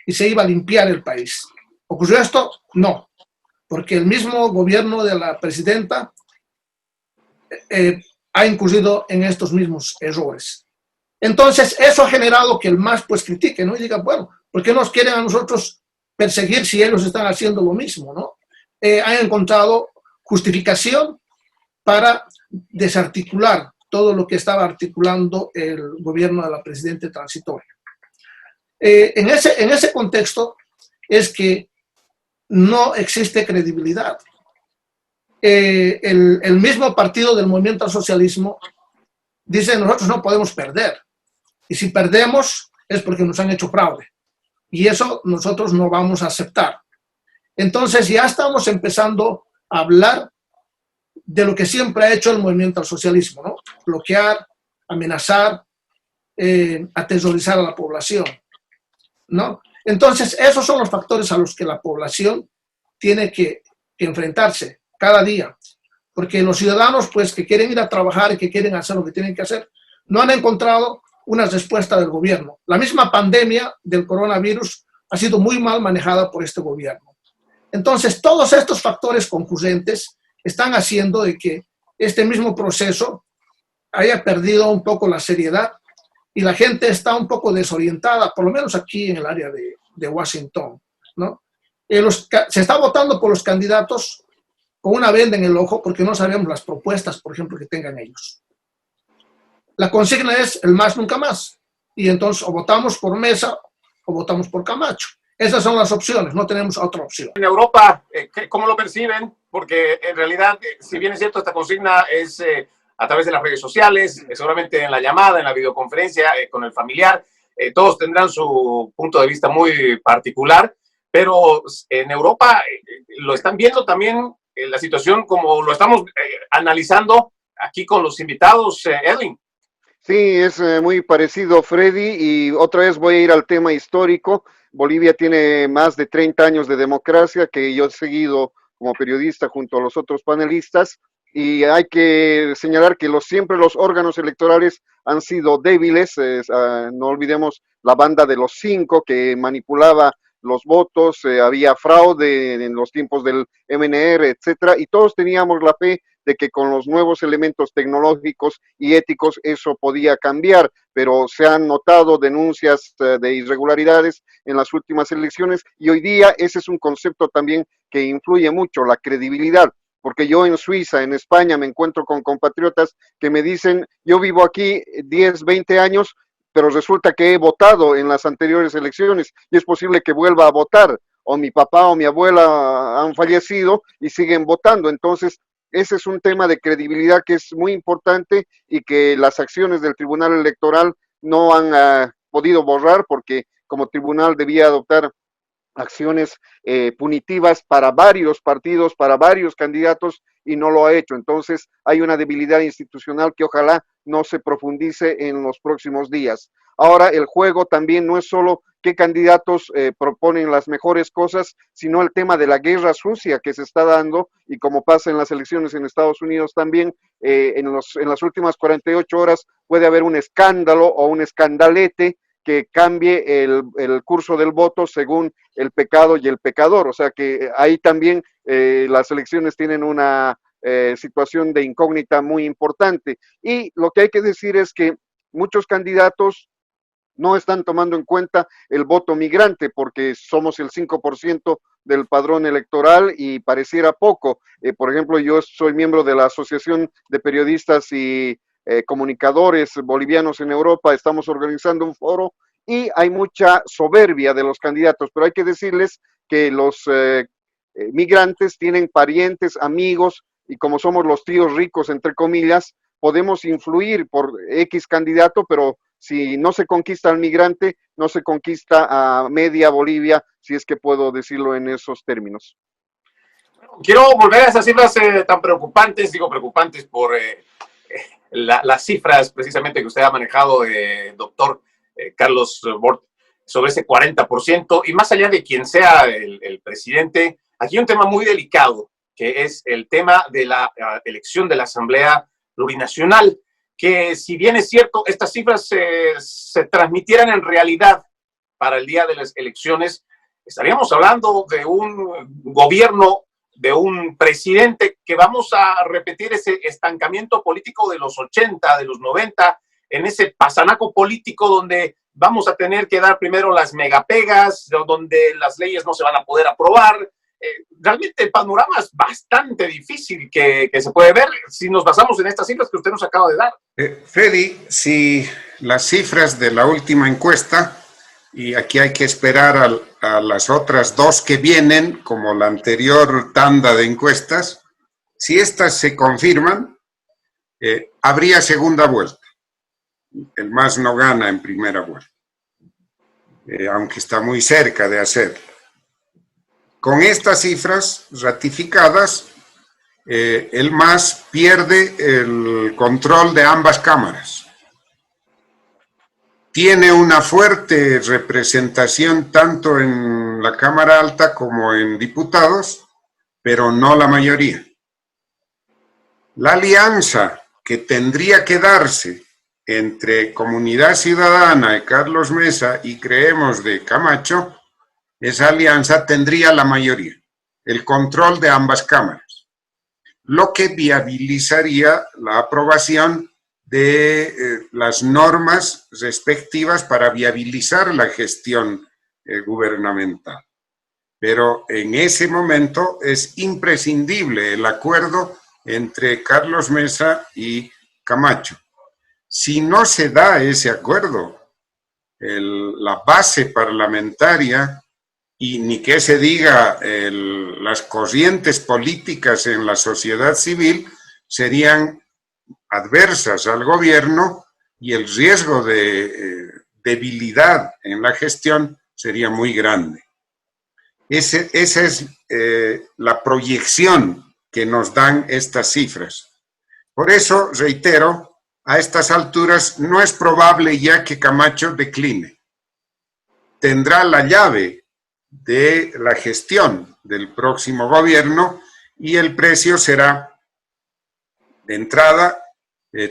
y se iba a limpiar el país. ¿Ocurrió esto? No, porque el mismo gobierno de la presidenta ha incurrido en estos mismos errores. Entonces, eso ha generado que el MAS pues critique, ¿no? Y diga, bueno, ¿por qué nos quieren a nosotros perseguir si ellos están haciendo lo mismo, ¿no? Han encontrado justificación para desarticular todo lo que estaba articulando el gobierno de la presidenta transitoria. En ese contexto es que no existe credibilidad. El mismo partido del movimiento al socialismo dice nosotros no podemos perder y si perdemos es porque nos han hecho fraude y eso nosotros no vamos a aceptar. Entonces ya estamos empezando a hablar de lo que siempre ha hecho el movimiento al socialismo, ¿no? Bloquear, amenazar, aterrorizar a la población, ¿no? Entonces, esos son los factores a los que la población tiene que enfrentarse cada día, porque los ciudadanos, pues, que quieren ir a trabajar y que quieren hacer lo que tienen que hacer, no han encontrado una respuesta del gobierno. La misma pandemia del coronavirus ha sido muy mal manejada por este gobierno. Entonces, todos estos factores concurrentes están haciendo de que este mismo proceso haya perdido un poco la seriedad y la gente está un poco desorientada, por lo menos aquí en el área de Washington, ¿no? Se está votando por los candidatos con una venda en el ojo porque no sabemos las propuestas, por ejemplo, que tengan ellos. La consigna es el más nunca más. Y entonces o votamos por Mesa o votamos por Camacho. Esas son las opciones, no tenemos otra opción. En Europa, ¿cómo lo perciben? Porque en realidad, si bien es cierto, esta consigna es a través de las redes sociales, seguramente en la llamada, en la videoconferencia, con el familiar, todos tendrán su punto de vista muy particular, pero en Europa lo están viendo también la situación como lo estamos analizando aquí con los invitados, Edwin. Sí, es muy parecido, Freddy, y otra vez voy a ir al tema histórico. Bolivia tiene más de 30 años de democracia, que yo he seguido como periodista junto a los otros panelistas, y hay que señalar que siempre los órganos electorales han sido débiles. No olvidemos la banda de los 5 que manipulaba los votos, había fraude en los tiempos del MNR, etcétera, y todos teníamos la fe de que con los nuevos elementos tecnológicos y éticos eso podía cambiar, pero se han notado denuncias de irregularidades en las últimas elecciones y hoy día ese es un concepto también que influye mucho, la credibilidad, porque yo en Suiza, en España, me encuentro con compatriotas que me dicen, yo vivo aquí 10, 20 años, pero resulta que he votado en las anteriores elecciones y es posible que vuelva a votar, o mi papá o mi abuela han fallecido y siguen votando. Entonces, ese es un tema de credibilidad que es muy importante y que las acciones del Tribunal Electoral no han podido borrar porque como tribunal debía adoptar acciones punitivas para varios partidos, para varios candidatos y no lo ha hecho. Entonces hay una debilidad institucional que ojalá no se profundice en los próximos días. Ahora el juego también no es solo qué candidatos proponen las mejores cosas, sino el tema de la guerra sucia que se está dando y como pasa en las elecciones en Estados Unidos también, en las últimas 48 horas puede haber un escándalo o un escandalete que cambie el curso del voto según el pecado y el pecador. O sea que ahí también las elecciones tienen una situación de incógnita muy importante. Y lo que hay que decir es que muchos candidatos no están tomando en cuenta el voto migrante porque somos el 5% del padrón electoral y pareciera poco. Por ejemplo, yo soy miembro de la Asociación de Periodistas y comunicadores bolivianos en Europa, estamos organizando un foro y hay mucha soberbia de los candidatos, pero hay que decirles que los migrantes tienen parientes, amigos y como somos los tíos ricos, entre comillas, podemos influir por X candidato, pero si no se conquista al migrante, no se conquista a media Bolivia, si es que puedo decirlo en esos términos. Quiero volver a esas cifras tan preocupantes, digo preocupantes por las cifras precisamente que usted ha manejado, doctor Carlos Bort, sobre ese 40%, y más allá de quien sea el presidente, aquí hay un tema muy delicado, que es el tema de la elección de la Asamblea Plurinacional, que si bien es cierto, estas cifras se transmitieran en realidad para el día de las elecciones, estaríamos hablando de un gobierno, de un presidente que vamos a repetir ese estancamiento político de los 80, de los 90, en ese pasanaco político donde vamos a tener que dar primero las megapegas, donde las leyes no se van a poder aprobar. Realmente el panorama es bastante difícil que se puede ver si nos basamos en estas cifras que usted nos acaba de dar. Freddy, si las cifras de la última encuesta, y aquí hay que esperar a las otras dos que vienen, como la anterior tanda de encuestas, si estas se confirman, habría segunda vuelta. El MAS no gana en primera vuelta, aunque está muy cerca de hacerlo. Con estas cifras ratificadas, el MAS pierde el control de ambas cámaras. tiene una fuerte representación tanto en la Cámara Alta como en diputados, pero no la mayoría. La alianza que tendría que darse entre Comunidad Ciudadana de Carlos Mesa y Creemos de Camacho, esa alianza tendría la mayoría, el control de ambas cámaras, lo que viabilizaría la aprobación de las normas respectivas para viabilizar la gestión gubernamental. Pero en ese momento es imprescindible el acuerdo entre Carlos Mesa y Camacho. Si no se da ese acuerdo, la base parlamentaria, y ni que se diga las corrientes políticas en la sociedad civil, serían adversas al gobierno y el riesgo de debilidad en la gestión sería muy grande. Esa es la proyección que nos dan estas cifras. Por eso, reitero, a estas alturas no es probable ya que Camacho decline. Tendrá la llave de la gestión del próximo gobierno y el precio será, de entrada,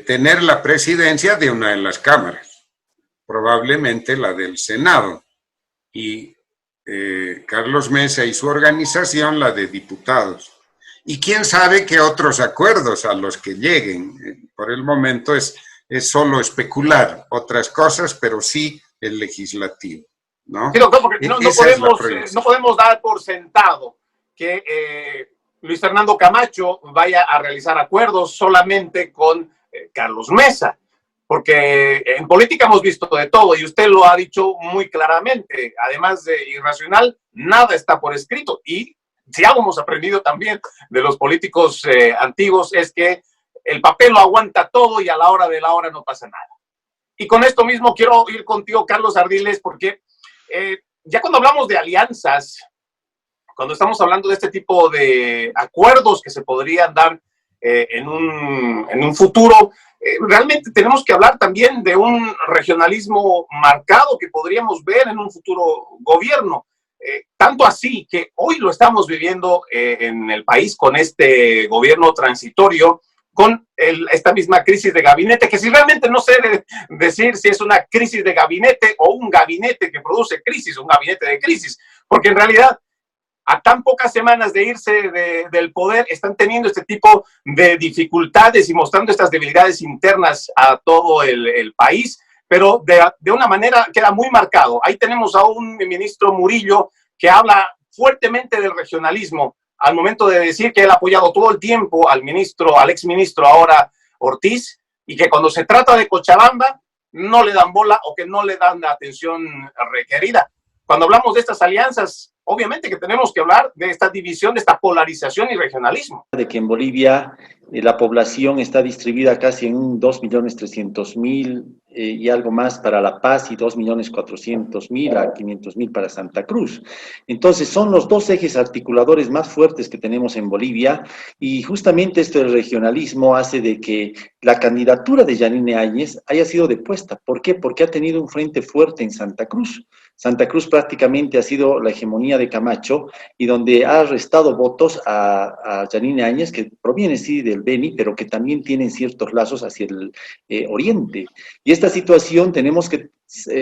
tener la presidencia de una de las cámaras, probablemente la del Senado, y Carlos Mesa y su organización la de diputados. Y quién sabe qué otros acuerdos a los que lleguen. Por el momento es solo especular otras cosas, pero sí el legislativo, ¿no? Sí, doctor, porque no podemos dar por sentado que Luis Fernando Camacho vaya a realizar acuerdos solamente con Carlos Mesa, porque en política hemos visto de todo y usted lo ha dicho muy claramente. Además de irracional, nada está por escrito. Y si algo hemos aprendido también de los políticos antiguos es que el papel lo aguanta todo y a la hora de la hora no pasa nada. Y con esto mismo quiero ir contigo, Carlos Ardiles, porque ya cuando hablamos de alianzas, cuando estamos hablando de este tipo de acuerdos que se podrían dar en un futuro, realmente tenemos que hablar también de un regionalismo marcado que podríamos ver en un futuro gobierno. Tanto así que hoy lo estamos viviendo en el país con este gobierno transitorio, con esta misma crisis de gabinete, que si realmente no sé decir si es una crisis de gabinete o un gabinete que produce crisis, un gabinete de crisis, porque en realidad a tan pocas semanas de irse del poder están teniendo este tipo de dificultades y mostrando estas debilidades internas a todo el país, pero de una manera queda muy marcado. Ahí tenemos a un ministro Murillo que habla fuertemente del regionalismo, al momento de decir que él ha apoyado todo el tiempo al exministro ahora Ortiz, y que cuando se trata de Cochabamba no le dan bola o que no le dan la atención requerida. Cuando hablamos de estas alianzas, obviamente que tenemos que hablar de esta división, de esta polarización y regionalismo. De que en Bolivia la población está distribuida casi en un 2.300.000 y algo más para La Paz y 2.400.000 a 500.000 para Santa Cruz. Entonces son los dos ejes articuladores más fuertes que tenemos en Bolivia, y justamente esto del regionalismo hace de que la candidatura de Yanine Áñez haya sido depuesta. ¿Por qué? Porque ha tenido un frente fuerte en Santa Cruz. Santa Cruz prácticamente ha sido la hegemonía de Camacho y donde ha restado votos a Yanine Áñez, que proviene sí del Beni, pero que también tienen ciertos lazos hacia el oriente. Y esta situación tenemos que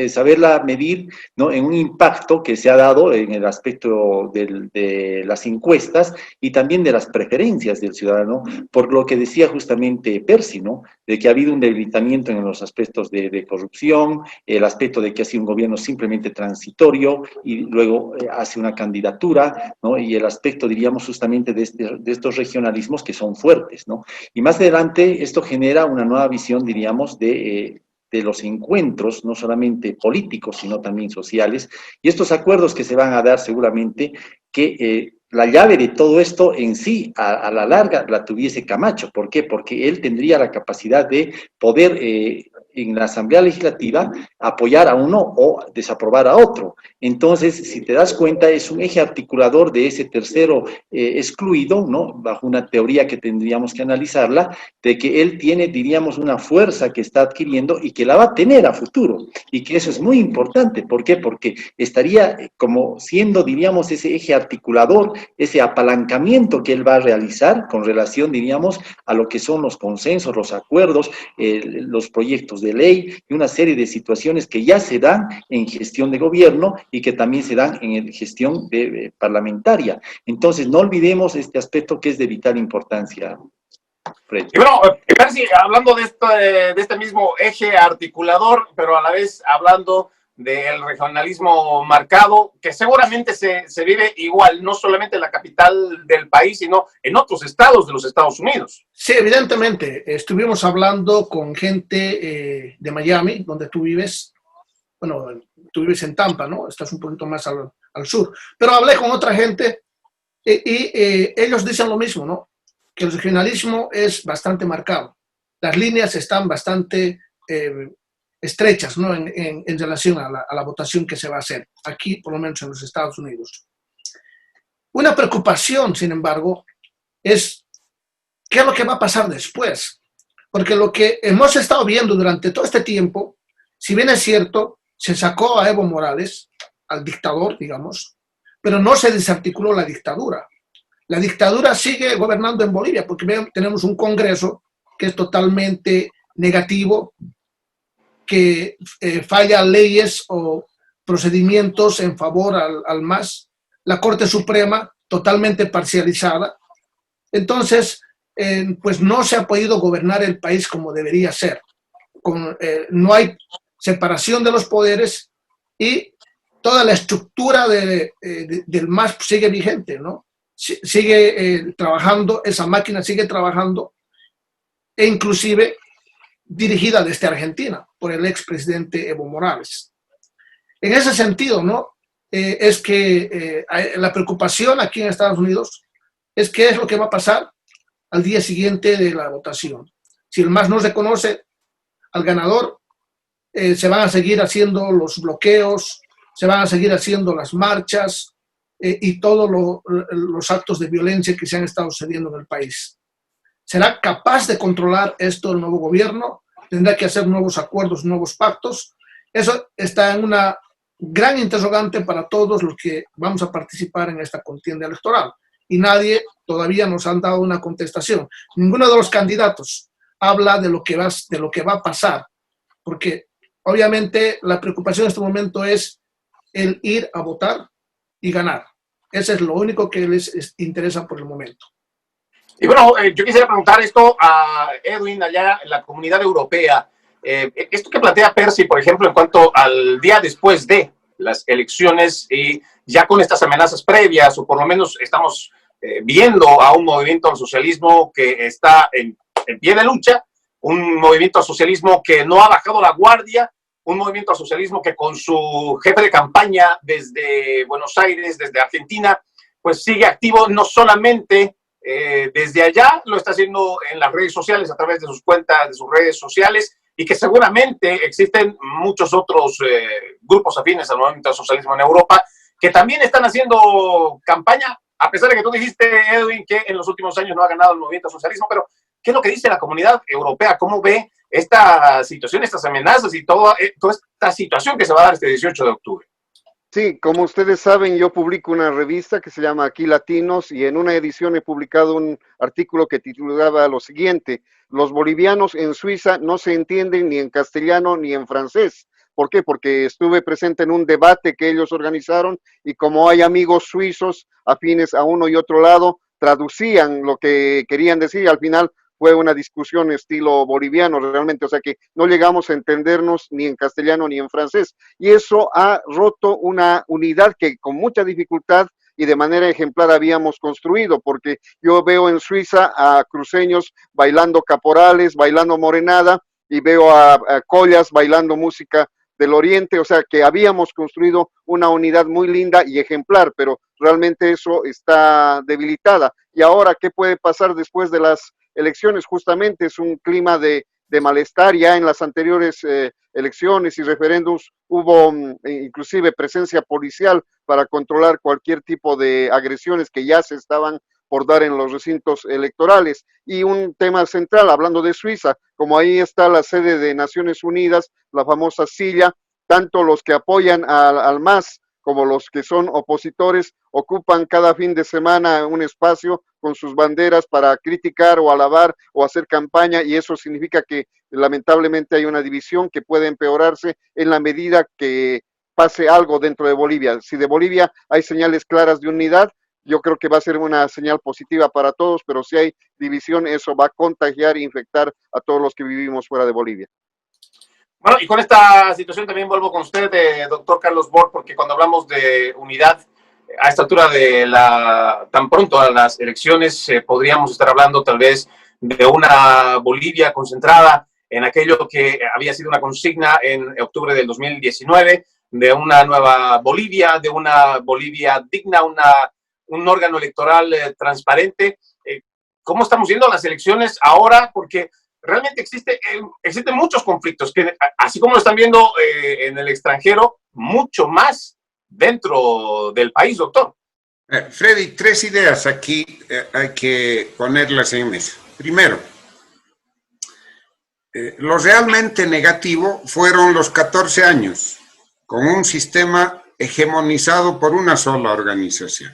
saberla medir, ¿no?, en un impacto que se ha dado en el aspecto de las encuestas y también de las preferencias del ciudadano, por lo que decía justamente Percy, ¿no?, de que ha habido un debilitamiento en los aspectos de corrupción, el aspecto de que ha sido un gobierno simplemente transitorio y luego hace una candidatura, ¿no?, y el aspecto, diríamos, justamente de estos regionalismos que son fuertes, ¿no? Y más adelante esto genera una nueva visión, diríamos, de los encuentros, no solamente políticos, sino también sociales, y estos acuerdos que se van a dar seguramente que la llave de todo esto en sí, a la larga, la tuviese Camacho. ¿Por qué? Porque él tendría la capacidad de poder en la Asamblea Legislativa apoyar a uno o desaprobar a otro. Entonces, si te das cuenta, es un eje articulador de ese tercero excluido, ¿no? Bajo una teoría que tendríamos que analizarla, de que él tiene, diríamos, una fuerza que está adquiriendo y que la va a tener a futuro. Y que eso es muy importante. ¿Por qué? Porque estaría como siendo, diríamos, ese eje articulador, ese apalancamiento que él va a realizar con relación, diríamos, a lo que son los consensos, los acuerdos, los proyectos de ley y una serie de situaciones que ya se dan en gestión de gobierno y que también se dan en gestión parlamentaria. Entonces, no olvidemos este aspecto que es de vital importancia. Fred. Y bueno, Percy, hablando de este mismo eje articulador, pero a la vez hablando del regionalismo marcado, que seguramente se vive igual, no solamente en la capital del país, sino en otros estados de los Estados Unidos. Sí, evidentemente. Estuvimos hablando con gente de Miami, donde tú vives. Bueno, tú vives en Tampa, ¿no? Estás un poquito más al sur. Pero hablé con otra gente y ellos dicen lo mismo, ¿no? Que el regionalismo es bastante marcado. Las líneas están bastante estrechas, ¿no? En relación a la votación que se va a hacer aquí, por lo menos en los Estados Unidos. Una preocupación, sin embargo, es qué es lo que va a pasar después. Porque lo que hemos estado viendo durante todo este tiempo, si bien es cierto, se sacó a Evo Morales, al dictador, digamos, pero no se desarticuló la dictadura. La dictadura sigue gobernando en Bolivia porque tenemos un Congreso que es totalmente negativo, que falla leyes o procedimientos en favor al MAS, la Corte Suprema totalmente parcializada. Entonces, pues no se ha podido gobernar el país como debería ser. No hay separación de los poderes y toda la estructura del MAS sigue vigente, ¿no? Sigue trabajando, esa máquina sigue trabajando, e inclusive dirigida desde Argentina por el expresidente Evo Morales. En ese sentido, ¿no? Es que la preocupación aquí en Estados Unidos es qué es lo que va a pasar al día siguiente de la votación. Si el MAS no reconoce al ganador, se van a seguir haciendo los bloqueos, se van a seguir haciendo las marchas y todos los actos de violencia que se han estado sucediendo en el país. ¿Será capaz de controlar esto el nuevo gobierno? ¿Tendrá que hacer nuevos acuerdos, nuevos pactos? Eso está en una gran interrogante para todos los que vamos a participar en esta contienda electoral. Y nadie todavía nos ha dado una contestación. Ninguno de los candidatos habla de lo que va a pasar, porque obviamente la preocupación en este momento es el ir a votar y ganar. Ese es lo único que les interesa por el momento. Y bueno, yo quisiera preguntar esto a Edwin allá en la Comunidad Europea. Esto que plantea Percy, por ejemplo, en cuanto al día después de las elecciones y ya con estas amenazas previas, o por lo menos estamos viendo a un movimiento al socialismo que está en pie de lucha, un movimiento al socialismo que no ha bajado la guardia, un movimiento al socialismo que con su jefe de campaña desde Buenos Aires, desde Argentina, pues sigue activo no solamente desde allá, lo está haciendo en las redes sociales, a través de sus cuentas, de sus redes sociales, y que seguramente existen muchos otros grupos afines al movimiento al socialismo en Europa que también están haciendo campaña, a pesar de que tú dijiste, Edwin, que en los últimos años no ha ganado el movimiento al socialismo, pero ¿qué es lo que dice la Comunidad Europea? ¿Cómo ve esta situación, estas amenazas y toda esta situación que se va a dar este 18 de octubre? Sí, como ustedes saben, yo publico una revista que se llama Aquí Latinos y en una edición he publicado un artículo que titulaba lo siguiente: los bolivianos en Suiza no se entienden ni en castellano ni en francés. ¿Por qué? Porque estuve presente en un debate que ellos organizaron y como hay amigos suizos afines a uno y otro lado, traducían lo que querían decir y al final fue una discusión estilo boliviano realmente, o sea que no llegamos a entendernos ni en castellano ni en francés. Y eso ha roto una unidad que con mucha dificultad y de manera ejemplar habíamos construido, porque yo veo en Suiza a cruceños bailando caporales, bailando morenada, y veo a collas bailando música del Oriente, o sea que habíamos construido una unidad muy linda y ejemplar, pero realmente eso está debilitada. Y ahora, ¿qué puede pasar después de las elecciones? Justamente es un clima de de malestar. Ya en las anteriores elecciones y referéndums hubo inclusive presencia policial para controlar cualquier tipo de agresiones que ya se estaban por dar en los recintos electorales. Y un tema central, hablando de Suiza, como ahí está la sede de Naciones Unidas, la famosa silla, tanto los que apoyan al MAS como los que son opositores ocupan cada fin de semana un espacio con sus banderas para criticar o alabar o hacer campaña, y eso significa que lamentablemente hay una división que puede empeorarse en la medida que pase algo dentro de Bolivia. Si de Bolivia hay señales claras de unidad, yo creo que va a ser una señal positiva para todos, pero si hay división, eso va a contagiar e infectar a todos los que vivimos fuera de Bolivia. Bueno, y con esta situación también vuelvo con usted, doctor Carlos Bort, porque cuando hablamos de unidad, a esta altura tan pronto a las elecciones, podríamos estar hablando tal vez de una Bolivia concentrada en aquello que había sido una consigna en octubre del 2019, de una nueva Bolivia, de una Bolivia digna, un órgano electoral transparente. ¿Cómo estamos viendo las elecciones ahora? Porque realmente existen muchos conflictos, que así como lo están viendo en el extranjero, mucho más dentro del país, doctor. Freddy, 3 ideas aquí hay que ponerlas en mesa. Primero, lo realmente negativo fueron los 14 años con un sistema hegemonizado por una sola organización.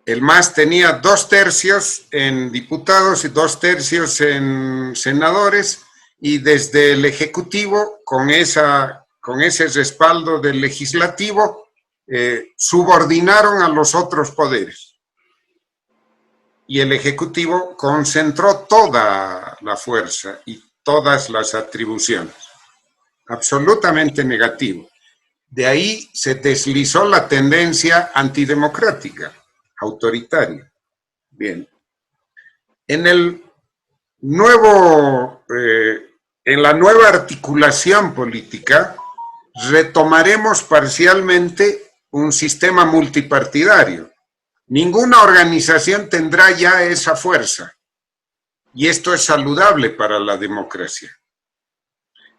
El MAS tenía 2/3 en diputados y 2/3 en senadores, y desde el Ejecutivo, con ese respaldo del Legislativo, subordinaron a los otros poderes. Y el Ejecutivo concentró toda la fuerza y todas las atribuciones. Absolutamente negativo. De ahí se deslizó la tendencia antidemocrática, autoritaria. Bien. En la nueva articulación política, retomaremos parcialmente un sistema multipartidario. Ninguna organización tendrá ya esa fuerza, y esto es saludable para la democracia.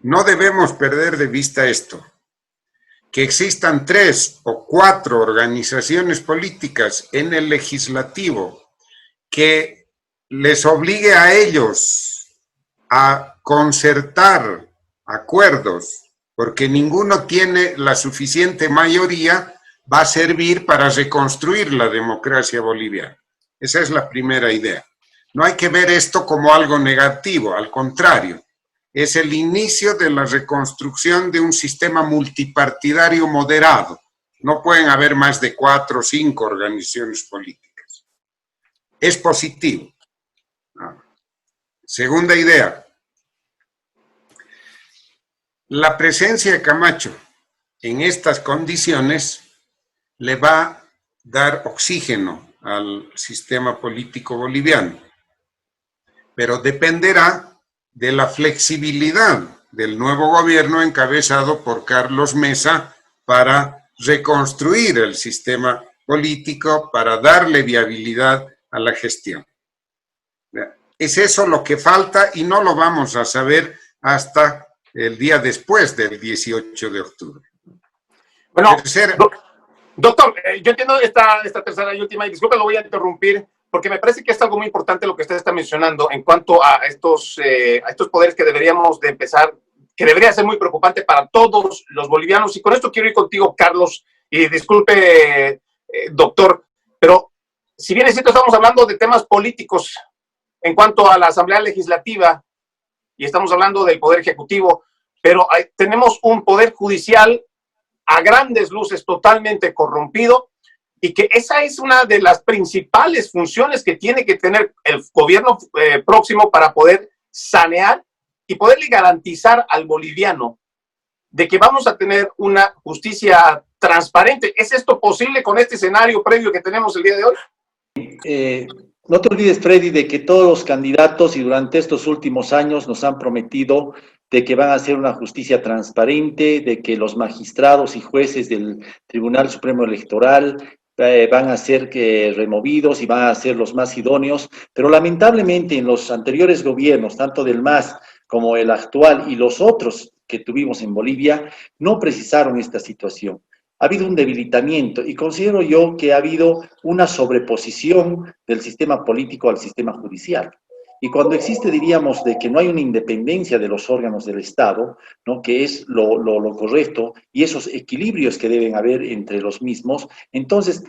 No debemos perder de vista esto. Que existan 3 o 4 organizaciones políticas en el legislativo que les obligue a ellos a concertar acuerdos, porque ninguno tiene la suficiente mayoría, va a servir para reconstruir la democracia boliviana. Esa es la primera idea. No hay que ver esto como algo negativo, al contrario. Es el inicio de la reconstrucción de un sistema multipartidario moderado. No pueden haber más de 4 o 5 organizaciones políticas. Es positivo. Segunda idea. La presencia de Camacho en estas condiciones le va a dar oxígeno al sistema político boliviano, pero dependerá de la flexibilidad del nuevo gobierno encabezado por Carlos Mesa para reconstruir el sistema político, para darle viabilidad a la gestión. Es eso lo que falta, y no lo vamos a saber hasta el día después del 18 de octubre. Bueno, doctor, yo entiendo esta tercera y última, y disculpe, lo voy a interrumpir, porque me parece que es algo muy importante lo que usted está mencionando en cuanto a estos poderes que deberíamos de empezar, que debería ser muy preocupante para todos los bolivianos. Y con esto quiero ir contigo, Carlos, y disculpe, doctor, pero si bien es cierto, estamos hablando de temas políticos en cuanto a la Asamblea Legislativa, y estamos hablando del Poder Ejecutivo, pero tenemos un Poder Judicial a grandes luces totalmente corrompido, y que esa es una de las principales funciones que tiene que tener el gobierno próximo para poder sanear y poderle garantizar al boliviano de que vamos a tener una justicia transparente. ¿Es esto posible con este escenario previo que tenemos el día de hoy? No te olvides, Freddy, de que todos los candidatos y durante estos últimos años nos han prometido de que van a hacer una justicia transparente, de que los magistrados y jueces del Tribunal Supremo Electoral van a ser removidos y van a ser los más idóneos, pero lamentablemente en los anteriores gobiernos, tanto del MAS como el actual y los otros que tuvimos en Bolivia, no precisaron esta situación. Ha habido un debilitamiento y considero yo que ha habido una sobreposición del sistema político al sistema judicial. Y cuando existe, diríamos, de que no hay una independencia de los órganos del Estado, ¿no?, que es lo correcto, y esos equilibrios que deben haber entre los mismos, entonces,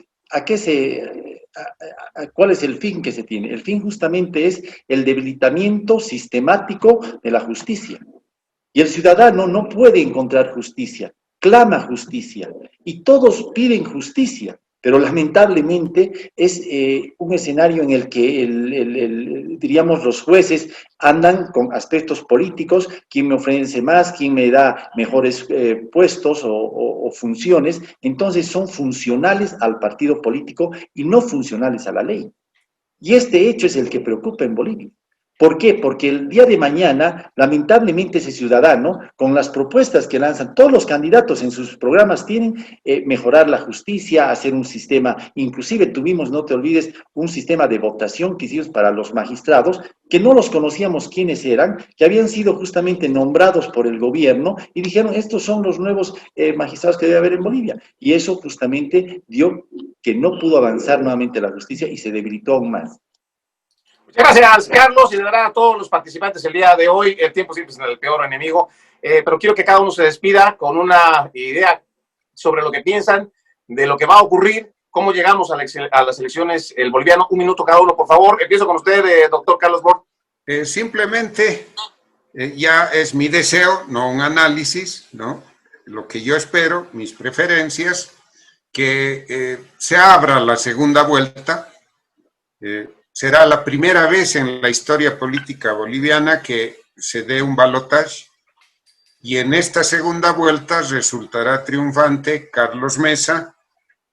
¿cuál es el fin que se tiene? El fin justamente es el debilitamiento sistemático de la justicia. Y el ciudadano no puede encontrar justicia, clama justicia, y todos piden justicia, pero lamentablemente es un escenario en el que, diríamos, los jueces andan con aspectos políticos, quién me ofrece más, quién me da mejores puestos o funciones, entonces son funcionales al partido político y no funcionales a la ley. Y este hecho es el que preocupa en Bolivia. ¿Por qué? Porque el día de mañana, lamentablemente, ese ciudadano, con las propuestas que lanzan todos los candidatos en sus programas, tienen mejorar la justicia, hacer un sistema, inclusive tuvimos, no te olvides, un sistema de votación que hicimos para los magistrados, que no los conocíamos quiénes eran, que habían sido justamente nombrados por el gobierno y dijeron, estos son los nuevos magistrados que debe haber en Bolivia. Y eso justamente dio que no pudo avanzar nuevamente la justicia y se debilitó aún más. Muchas gracias, Carlos, y de verdad a todos los participantes el día de hoy. El tiempo siempre es el peor enemigo, pero quiero que cada uno se despida con una idea sobre lo que piensan, de lo que va a ocurrir, cómo llegamos a las elecciones, el boliviano. Un minuto cada uno, por favor. Empiezo con usted, doctor Carlos Bort. Simplemente, ya es mi deseo, no un análisis, ¿no? Lo que yo espero, mis preferencias, que se abra la segunda vuelta. Será la primera vez en la historia política boliviana que se dé un balotaje y en esta segunda vuelta resultará triunfante Carlos Mesa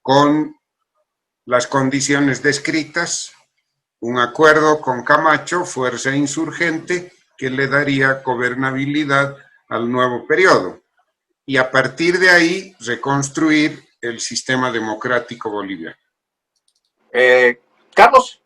con las condiciones descritas, un acuerdo con Camacho, fuerza insurgente, que le daría gobernabilidad al nuevo periodo y a partir de ahí reconstruir el sistema democrático boliviano. Carlos.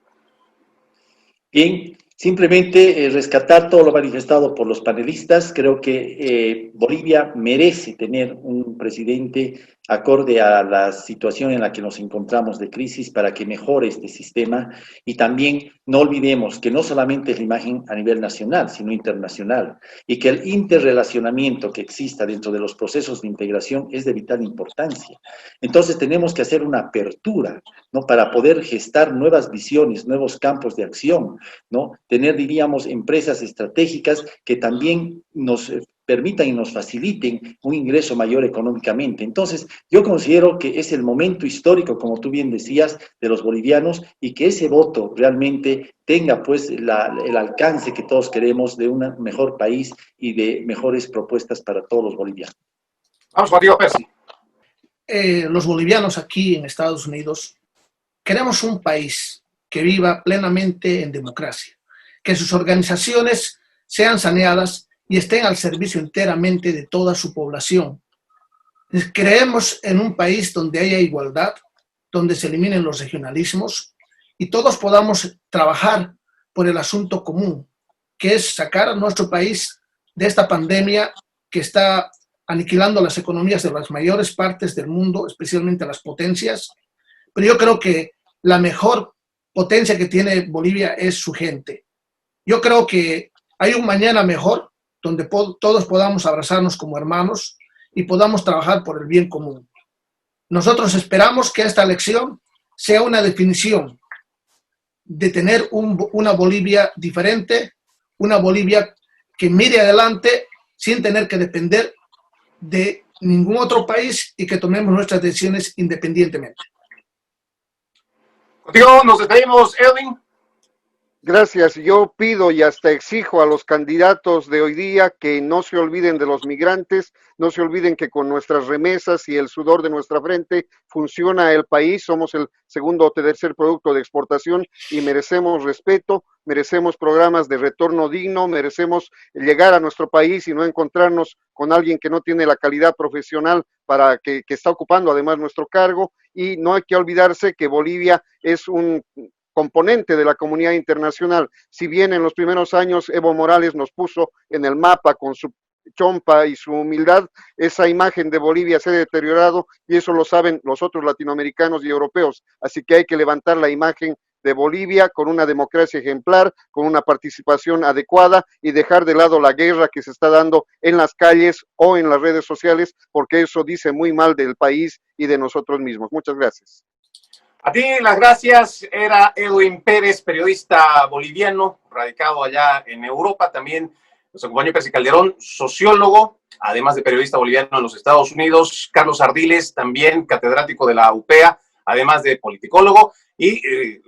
Bien, simplemente rescatar todo lo manifestado por los panelistas. Creo que Bolivia merece tener un presidente acorde a la situación en la que nos encontramos de crisis para que mejore este sistema. Y también no olvidemos que no solamente es la imagen a nivel nacional, sino internacional, y que el interrelacionamiento que exista dentro de los procesos de integración es de vital importancia. Entonces tenemos que hacer una apertura, ¿no?, para poder gestar nuevas visiones, nuevos campos de acción, ¿no? Tener, diríamos, empresas estratégicas que también nos permitan y nos faciliten un ingreso mayor económicamente. Entonces, yo considero que es el momento histórico, como tú bien decías, de los bolivianos y que ese voto realmente tenga pues el alcance que todos queremos de un mejor país y de mejores propuestas para todos los bolivianos. Vamos contigo, Percy. Los bolivianos aquí en Estados Unidos queremos un país que viva plenamente en democracia, que sus organizaciones sean saneadas y estén al servicio enteramente de toda su población. Creemos en un país donde haya igualdad, donde se eliminen los regionalismos y todos podamos trabajar por el asunto común, que es sacar a nuestro país de esta pandemia que está aniquilando las economías de las mayores partes del mundo, especialmente las potencias. Pero yo creo que la mejor potencia que tiene Bolivia es su gente. Yo creo que hay un mañana mejor donde todos podamos abrazarnos como hermanos y podamos trabajar por el bien común. Nosotros esperamos que esta elección sea una definición de tener una Bolivia diferente, una Bolivia que mire adelante sin tener que depender de ningún otro país y que tomemos nuestras decisiones independientemente. Contigo nos despedimos, Edwin. Gracias. Yo pido y hasta exijo a los candidatos de hoy día que no se olviden de los migrantes, no se olviden que con nuestras remesas y el sudor de nuestra frente funciona el país, somos el segundo o tercer producto de exportación y merecemos respeto, merecemos programas de retorno digno, merecemos llegar a nuestro país y no encontrarnos con alguien que no tiene la calidad profesional para que está ocupando además nuestro cargo y no hay que olvidarse que Bolivia es un componente de la comunidad internacional. Si bien en los primeros años Evo Morales nos puso en el mapa con su chompa y su humildad, esa imagen de Bolivia se ha deteriorado y eso lo saben los otros latinoamericanos y europeos. Así que hay que levantar la imagen de Bolivia con una democracia ejemplar, con una participación adecuada y dejar de lado la guerra que se está dando en las calles o en las redes sociales, porque eso dice muy mal del país y de nosotros mismos. Muchas gracias. A ti las gracias. Era Edwin Pérez, periodista boliviano, radicado allá en Europa. También nos acompañó Percy Calderón, sociólogo, además de periodista boliviano en los Estados Unidos. Carlos Ardiles, también catedrático de la UPEA, además de politicólogo. Y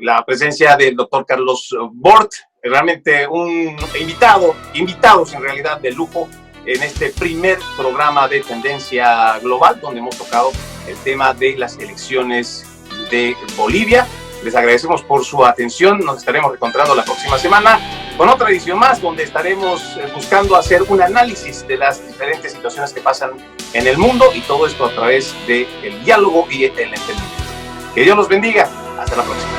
la presencia del doctor Carlos Bort, realmente un invitados en realidad de lujo en este primer programa de Tendencia Global, donde hemos tocado el tema de las elecciones de Bolivia. Les agradecemos por su atención. Nos estaremos reencontrando la próxima semana con otra edición más, donde estaremos buscando hacer un análisis de las diferentes situaciones que pasan en el mundo, y todo esto a través del diálogo y el entendimiento. Que Dios los bendiga. Hasta la próxima.